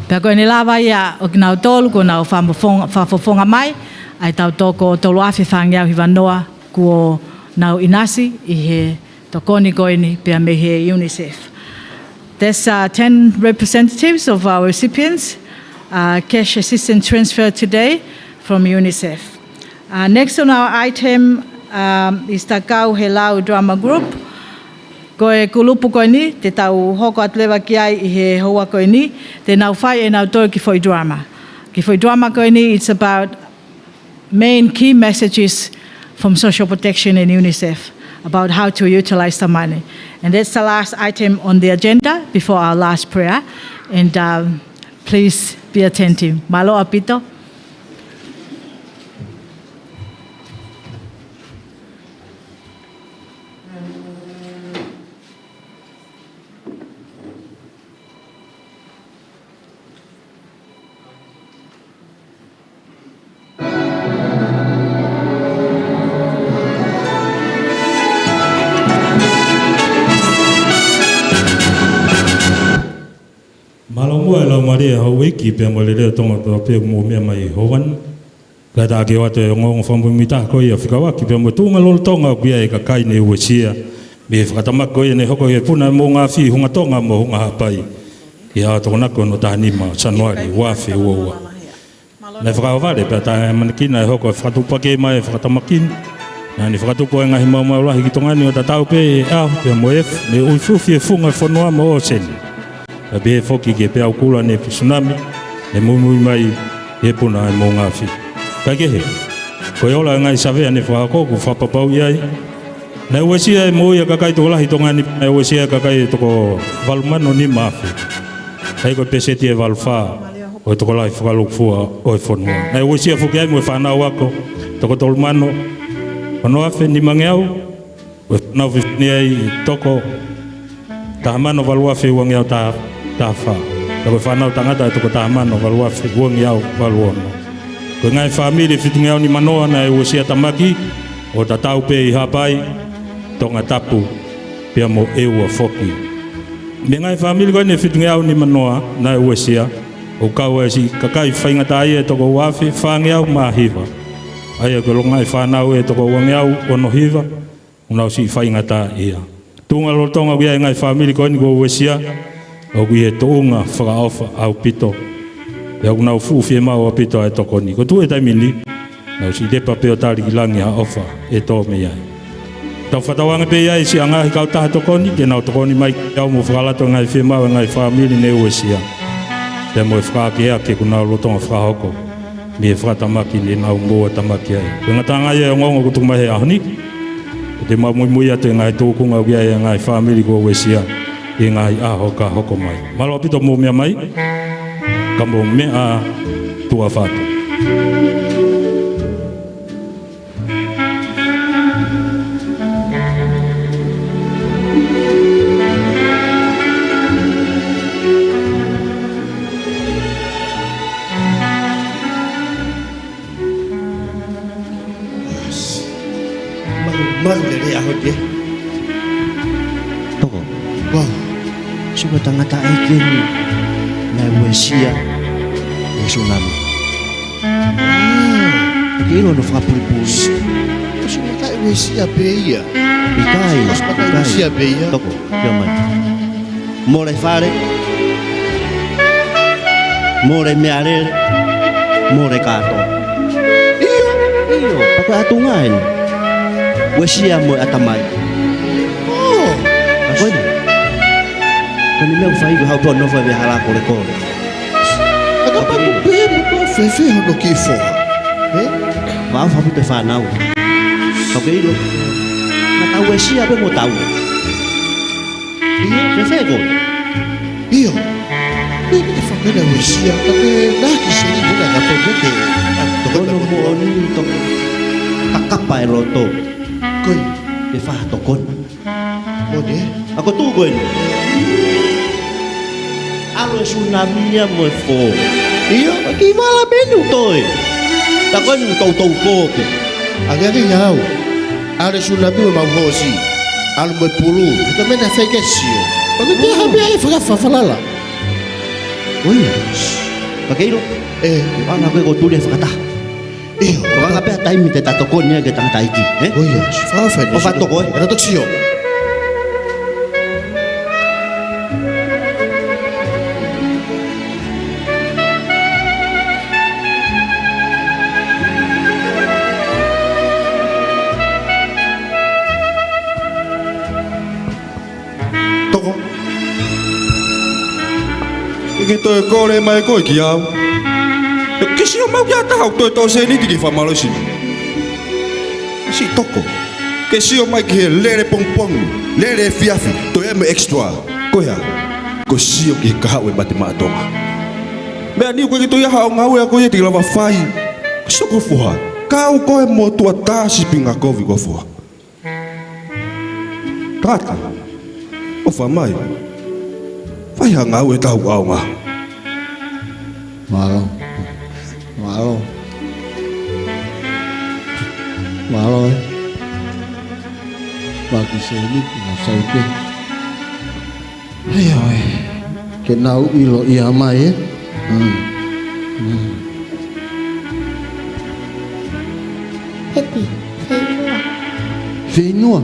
Pea koe ni lawa ia o kinau tolu ko nau whafofonga mai, ai tau toko tolu awhi whangiau hi wanoa ko nau inasi i he tokoni koe ni pea me he UNICEF. There's 10 representatives of our recipients, cash assistance transfer today from UNICEF. Next on our item is Takau Helau Drama Group. Koe kulupu koe ni, te tau hoko atlewa ki ai i he hoa koe ni, te nau whai e nau tō ki whoi drama. Ki whoi drama koe ni, it's about main key messages from social protection in UNICEF about how to utilize the money. And that's the last item on the agenda before our last prayer. And please be attentive. Malo apito. Maria ho wiki pe mo le tonga pe mo me mai hovan ka ta ke wate ngong fambu mita ko ia fika wa ki pe mo tunga lol tonga ku ia ka kai ne usia me fika tama ko ia ne hoko ia puna mo nga fi hunga tonga mo nga pai ia to na ko no ta ni ma januari wa fe wo na fika wa de pe ta man ki na hoko fika tu pa ke mai fika tama kin na ni fika tu ko nga hima ma la ki tonga ni o ta tau pe a pe mo ef ne u fu fi funga fonwa mo sen be foki ke pe akula ne tsunami ne mumu mai e puna mo ngafi ka ke he ko yola ngai save ne fa ko ku fa papa ia na wesi e mo ia ka kai to la hitonga ni na wesi ka kai to ko valmano ni mafi ai ko pese tie valfa o to ko la fa lu fu o fonu na wesi fu ke mo fa na wako to ko tolmano ono afe ni mangeau na ni ai toko ta mano valua fe wangeau ta tafa ko fana tangata to ko tamano valua fi wong yao valuono ko ngai family fitunga ni manoa na usia tamaki o tatau pe hapai tonga tapu pe mo ewa foki me ngai family ko ni fitunga ni manoa na usia o kawa si kakai fainga tai to ko wafi fang yao mahiva ai ko ngai fana we to ko wong yao ono hiva una si fainga ta ia tunga lo tonga ia ngai family ko ni ko usia o kui he tounga whakaofa au pito. E au nau fuwhi e mau a pito e toko ni. Ko tu e taimini, nau si depa peo tari ki langi ha ofa e tō me iai. Tau whatawanga pe iai si angahi kau taha toko ni, ke nau toko ni mai ki au mo whakalato ngai whi mau e ngai whamiri ne ue sia. Te mo e whakake ea ke ku nau lotonga whakahoko. Mi e whakatamaki ni nau mua tamaki ai. Ko ngatanga ia e ngongo kutu mai he ahoni. Ko te mau mui atu e ngai tōkunga u iai e ngai whamiri ko ue sia. I ngai aho ka hoko mai. Malo apito mo mea mai, ka mo mea tua whātu. Malu le aho dia. Toko. Wow. Suka tangata aiken na wesia e tsunami. Ke lo no fapulipuli. Suka ta wesia beia. Ikai. Suka wesia beia. Toko, yaman. More fare. More meare. More kato. Iyo, paka atungan. Wesia mo atamai. Oh, ako ni. Kani meu fai go hau no vai hala ko le ko. Aga pa ko pe mo fe no ki fo. Va fa te fa nau. Ok lo. Na ta wesia pe mo tau. Iyo, fe go. Iyo. Ni te fa pe na wesia, ka te na ki se ni na ka po ke. Kono mo oni to. Takapa e roto. Koi, te fa to kon. Ode, ako tu kon. Alo tsunami mo fo. Iyo, ki mala menu toy. Ta kon to ko pe. Aga ni yao. Ale tsunami mau hosi. Alu mai pulu. Kita mena fake sio. Pagi dia habis falala. Oi. Pakai lo. Ana ko ko tulis kata. Orang apa time kita tokonya kita taiki. Oh iya, fa. O fa toko. Ada tok sio. Toko. Iki to kore mai ko kiau. Kesi o mau ya tahu to seni di fa malosi. Si toko. Kesi o mai ke lere pongpong, lere fiafi, to e me extra. Ko ya. Ko si o ki ka we mate ma tonga. Me ani ko ki to ya ha ngau ya ko ye ti lava fai. So ko fuha. Kau ko e mo tua ta si pinga ko vi ko fuha. Tata. O fa mai. Fai ha ngau e tau au nga. Malo. Bagi sini ngasai ke. Ayo, kenau ilo iya mai. Happy, Venua.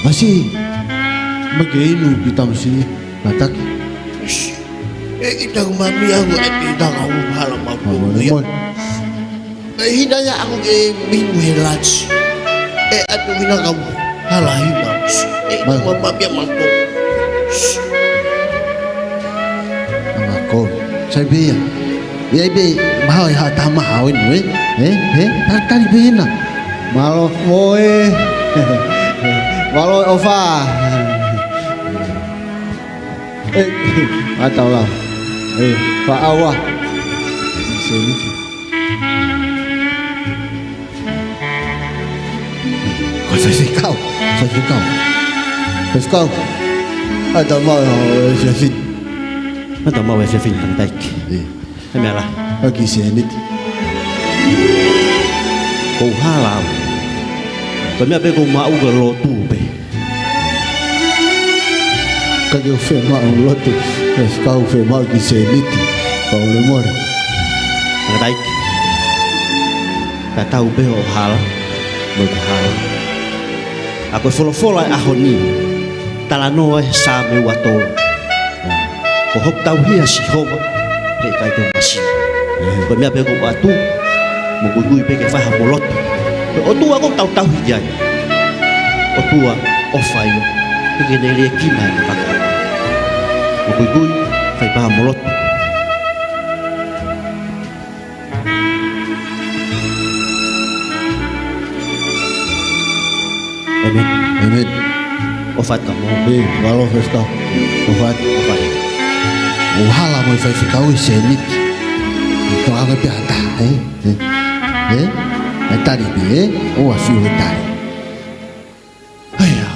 Masih begini kita mesti batak. Kita mami aku tidak kamu halam aku. Hidaya aku ke minggu helaj. Aku hina kamu halah hina. Mami aku. Ako, saya biar. Ya be, mau ya tama awin we. Tadi bina. Malo boy. Malo ova. Atau lah. Pak Awah. Sini. Saya kau. Ada mau Syafin. Ada mau Syafin kan baik. Emela. Lagi sini. Kau halam. Kami apa kau mau ke lotu be? Kau mau lotu. Kau mau lagi sini. Kau lemor. Kan baik. Tak tahu be o hal. Berhal. Aku follow ahoni. Talano same watol. Ko hok tau hia si hova. Hei kai tu masi. Kami apa kau atu? Mengugui pe ke faham molot. O tu aku tahu hijai. O tua o fai. Ke ne le kina ni pakai. Mengugui fai faham molot. Amin. Ofat kamu. Kalau kau. Ofat. Uhala mau fai kau sini. Kau agak biasa. Tadi be, o afiu tadi. Ayah.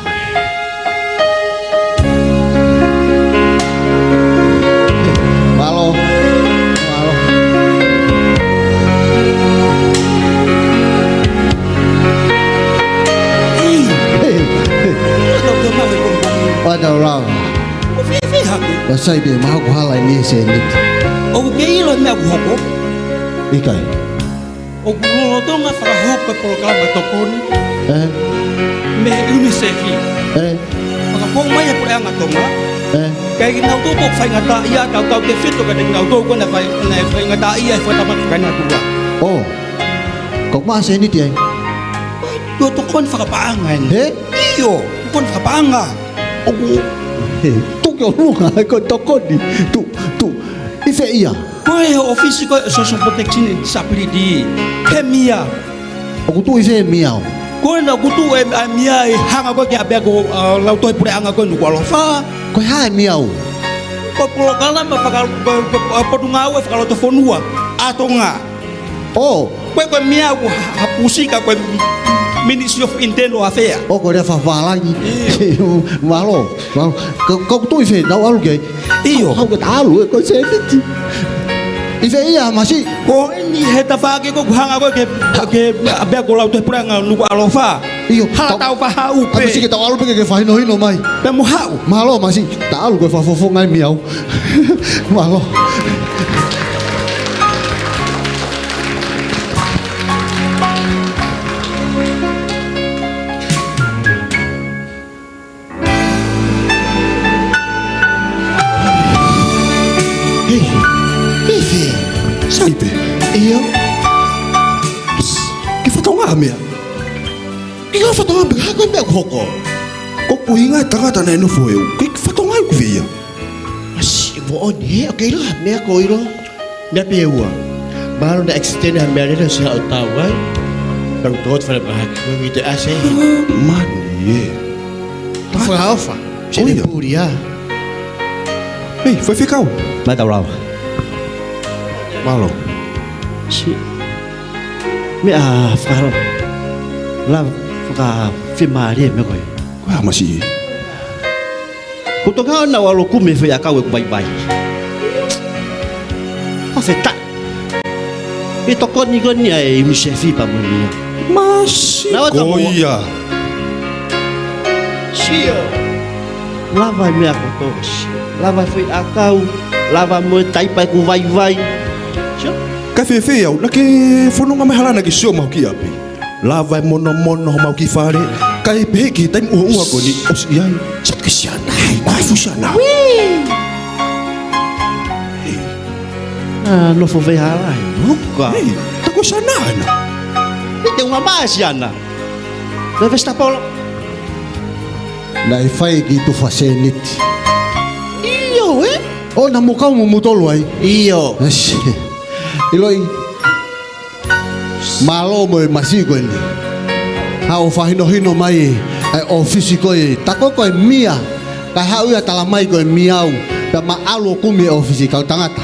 Malo. Ada orang. Pasal dia mahu kuhala ni sini. O ke ilo me aku hoko. Ikai. O kulo to nga fa hoko ko kala tokon. Me UNICEF. Maka ko mai ko nga tonga. Kaya ginau to ko fa ngata iya tau te fito ka ginau to ko na fa ngata iya fa tamat kana tua. Oh. Kok masih ini dia? Yo to kon fa kapangan. Iyo, kon fa kapanga. Tu kau lunga kau tokon di. Tu. Ife iya. Koe ofisi ko social protection and disability. Kemia. Aku tu ife miau. Koe na kutu mia hanga ko kia bego lau toi pure hanga ko nuku alofa. Koe hai miau. Ko pulo kala ma fakal podunga we fakal to fonua atonga. Oh, koe mia ko hapusi ka koe Ministry of Internal Affairs. Oh, kau dah faham lagi. Malo. Kau tu ife, dah alu ke? Iyo. Kau kata alu, kau sendiri. Ife ia masi. Ko ini heta pagi ko hanga ko ke abia ko lau te puranga nuku alofa. Iyo. Hala tau pa hau pe. Masi kita alu pe ke fahino hino mai. Pe mo hau. Malo masi. Ta alu ko fa fofo ngai miau. Malo. Saipe. Iyo. Ke fatonga mea. Ika fatonga be ha ko be hoko. Ko kuinga tangata na no foi. Ke fatonga ku via. Asi bo oni okay lah me ko iro. Me pe ua. Baru da extend ha me ada sa tawa. Bang tot fa ba ko mi te ase. Man ye. Fa alfa. Sini puria. Ei, foi ficar. Vai tao rau. Malo. Si. Me a faro. La faka filmari me ko. Ko masi. Ko to ka na walo ku me fa ka we bai bai. Afeta. Ito ko ni ai UNICEF pa mo ni. Masi. Goia. Sio. Lava me a kotos. Lava foi akau. Lava mo tai pa ku vai vai. Ka fefe au na ke fononga mai hala na ki sio mau ki api. Lava mono mau ki fare. Ka e pe ki tai u ko ni os iai. Chat ke siana. Mai fusiana. Ah, no fo ve hala. Nunca. Ta ko sana na. Tem uma basiana. Deve estar polo. Lai fai ki tu fasenit. Iyo O na mukau mo mutolo ai. Iyo. Iloi. Malo mo masi ko ni. Ha o fahino hino mai ai ofisi ko e tako ko mia. Ka ha uia tala mai ko miau. Da ma alo kumi ofisi ka tangata.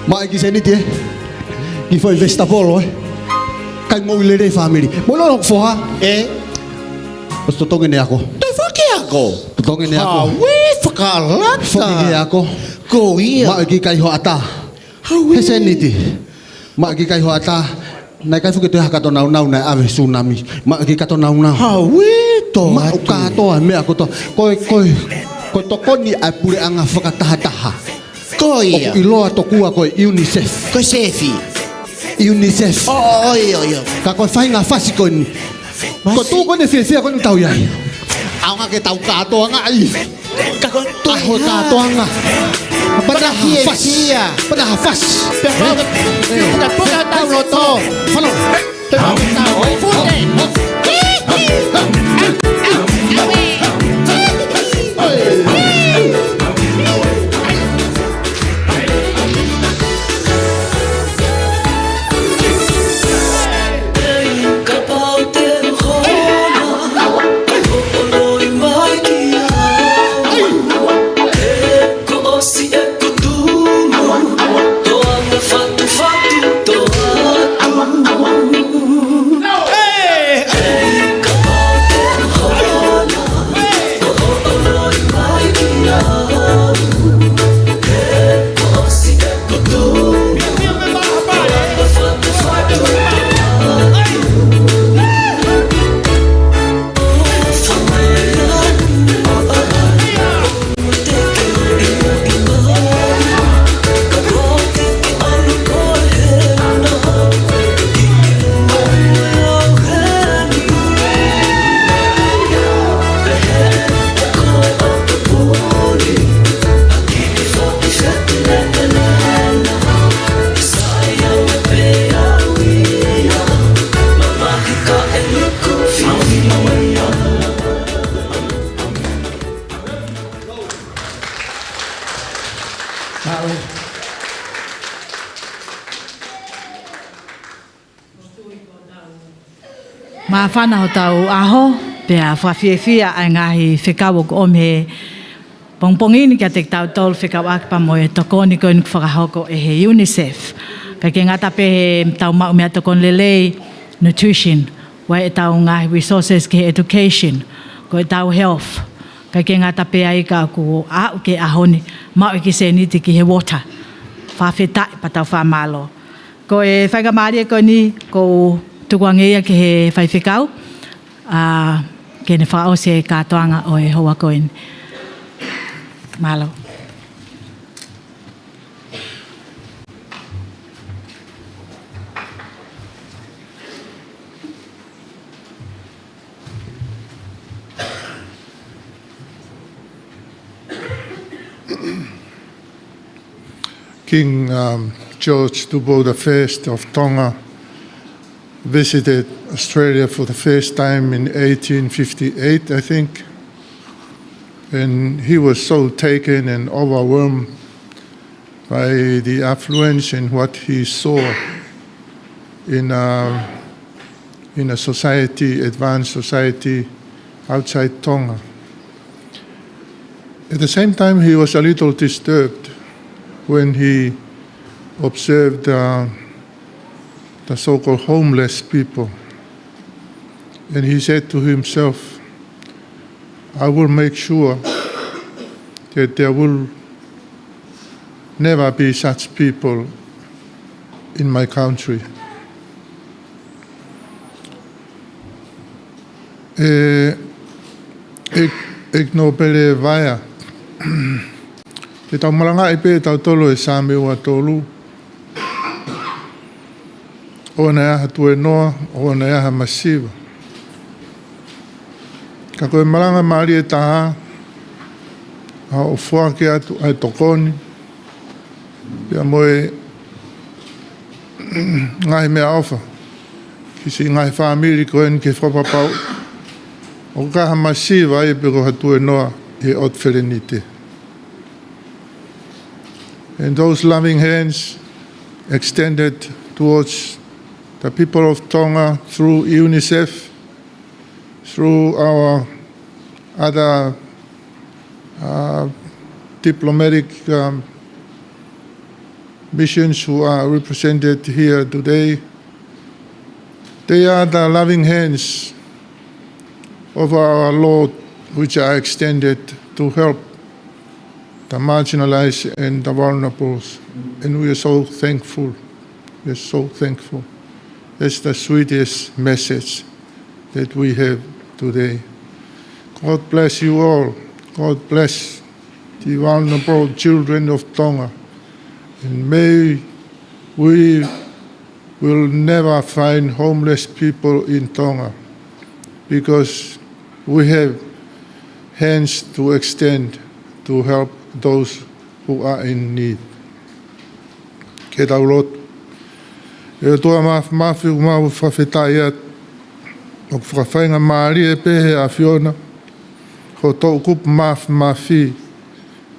Ma ki seniti e. Ki foi vesta polo e. Kai mo ilere family. Mo lo foha. Os totonge ne ako. Te fake ako. Totonge ne ako. We fakalata. Foki ako. Ko ia. Ma ki kai ho ata. Heseniti. Ma ki kai ho ata. Nai kai fuke te hakato nau na ave tsunami. Ma ki kato nau. Hawi to. Ma ka to me ako to. Ko tokoni ai pure anga fakataha. Ko ia. O iloa tokua ko UNICEF. Ko sefi. UNICEF. Iyo. Ka ko fainga fasiko ni. Ko tu ko ne fia ko ni tau ya. Au nga ke tau ka to nga ai. Ka ko to ka to nga. Pada hafas. Pada hafas. Pada pada tau lo to. Falo. Oi fute. Ma whana ho tau aho, pia whawhiawhia ai ngahi whekau o me pongpongini kia te tau tol whekau akpa mo e tokoni koe nuk whakahoko e he UNICEF. Kai ke ngata pe he tau mau mea tokon lelei nutrition, wa e tau ngahi resources ke education, ko e tau health. Kai ke ngata pe ai ka ku au ke ahoni, mau ki se niti ki he water. whawhetai pa tau whamalo. Ko e whaingamari ko ni ko tukuangia ke he whaiwhekau. Ke ne whaose kātoanga o e hoa koin. Malo. King George Dubo I of Tonga visited Australia for the first time in 1858, I think. And he was so taken and overwhelmed by the affluence and what he saw in a society, advanced society outside Tonga. At the same time, he was a little disturbed when he observed the so-called homeless people. And he said to himself, I will make sure that there will never be such people in my country. Ik no pele vaya. Te tau maranga I pe tau tolo e sāme ua tolu. O na aha tue noa, o na aha masiva. Ka koe maranga maari e taha, a o fuake atu ai tokoni. Pia moe ngai mea ofa. Kisi ngai whaamiri koen ke whapapau. O kaha masiva e peko hatue noa e ot wherenite. And those loving hands extended towards the people of Tonga through UNICEF, through our other diplomatic missions who are represented here today. They are the loving hands of our Lord which are extended to help the marginalized and the vulnerables. And we are so thankful. We are so thankful. That's the sweetest message that we have today. God bless you all. God bless the vulnerable children of Tonga. And may we will never find homeless people in Tonga, because we have hands to extend to help those who are in need. Ke tau lotu. E toa mafi umau whawhetai at o whawhainga maari e pehe a Fiona. Ho tau kupu mafi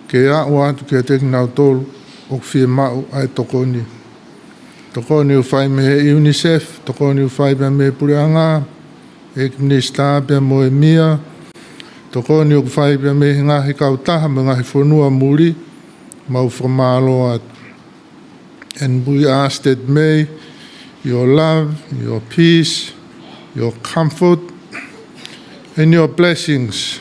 ke a o atu ke teki nau tolu o whie mau ai tokoni. Tokoni u whai me he UNICEF, tokoni u whai me Pureanga, e Minista pia moe mia, tokoni u whai pia me ngahi kautaha me ngahi whanua muri, mau whamalo atu. And we ask that may your love, your peace, your comfort, and your blessings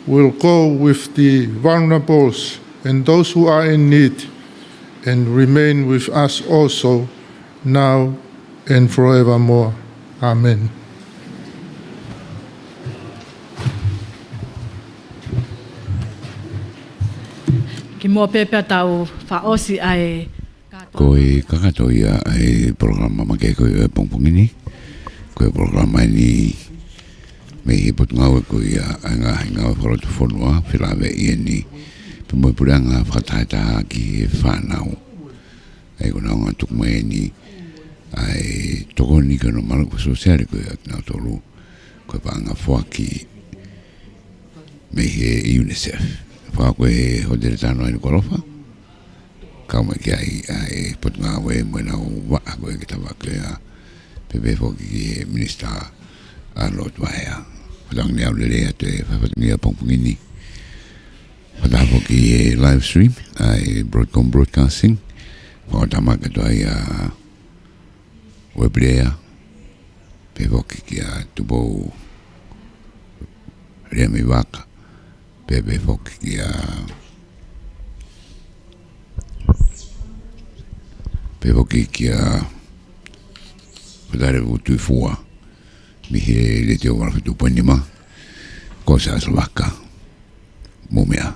will go with the vulnerables and those who are in need, and remain with us also now and forevermore. Amen. Ki mua pepe tau whaosi ai ko i kakato ia ai programa make ko i pongpongini ko i programa ni me hi pot ngau ko ia ngau foro tu fonua filave i ni pe mo puranga fatata ki fanau ai ko nga tuk me ni ai tokoni ko no malo ko sosiale ko ia na tolu ko panga foaki me hi UNICEF fa ko e hodere tano ai korofa kama ki ai pot nga we mo na wa ko ki tava ke a pe fo ki Minista a lot wa ya lang ne le te fa ni pongpongini fa fo ki live stream ai Broadcom broadcasting fa tama ka to ai web player pe fo ki a tubo re mi waka pe fo ki a pe hoki kia putare vutu fua mi he le te o wala fitu poinima ko sa slovaka mumea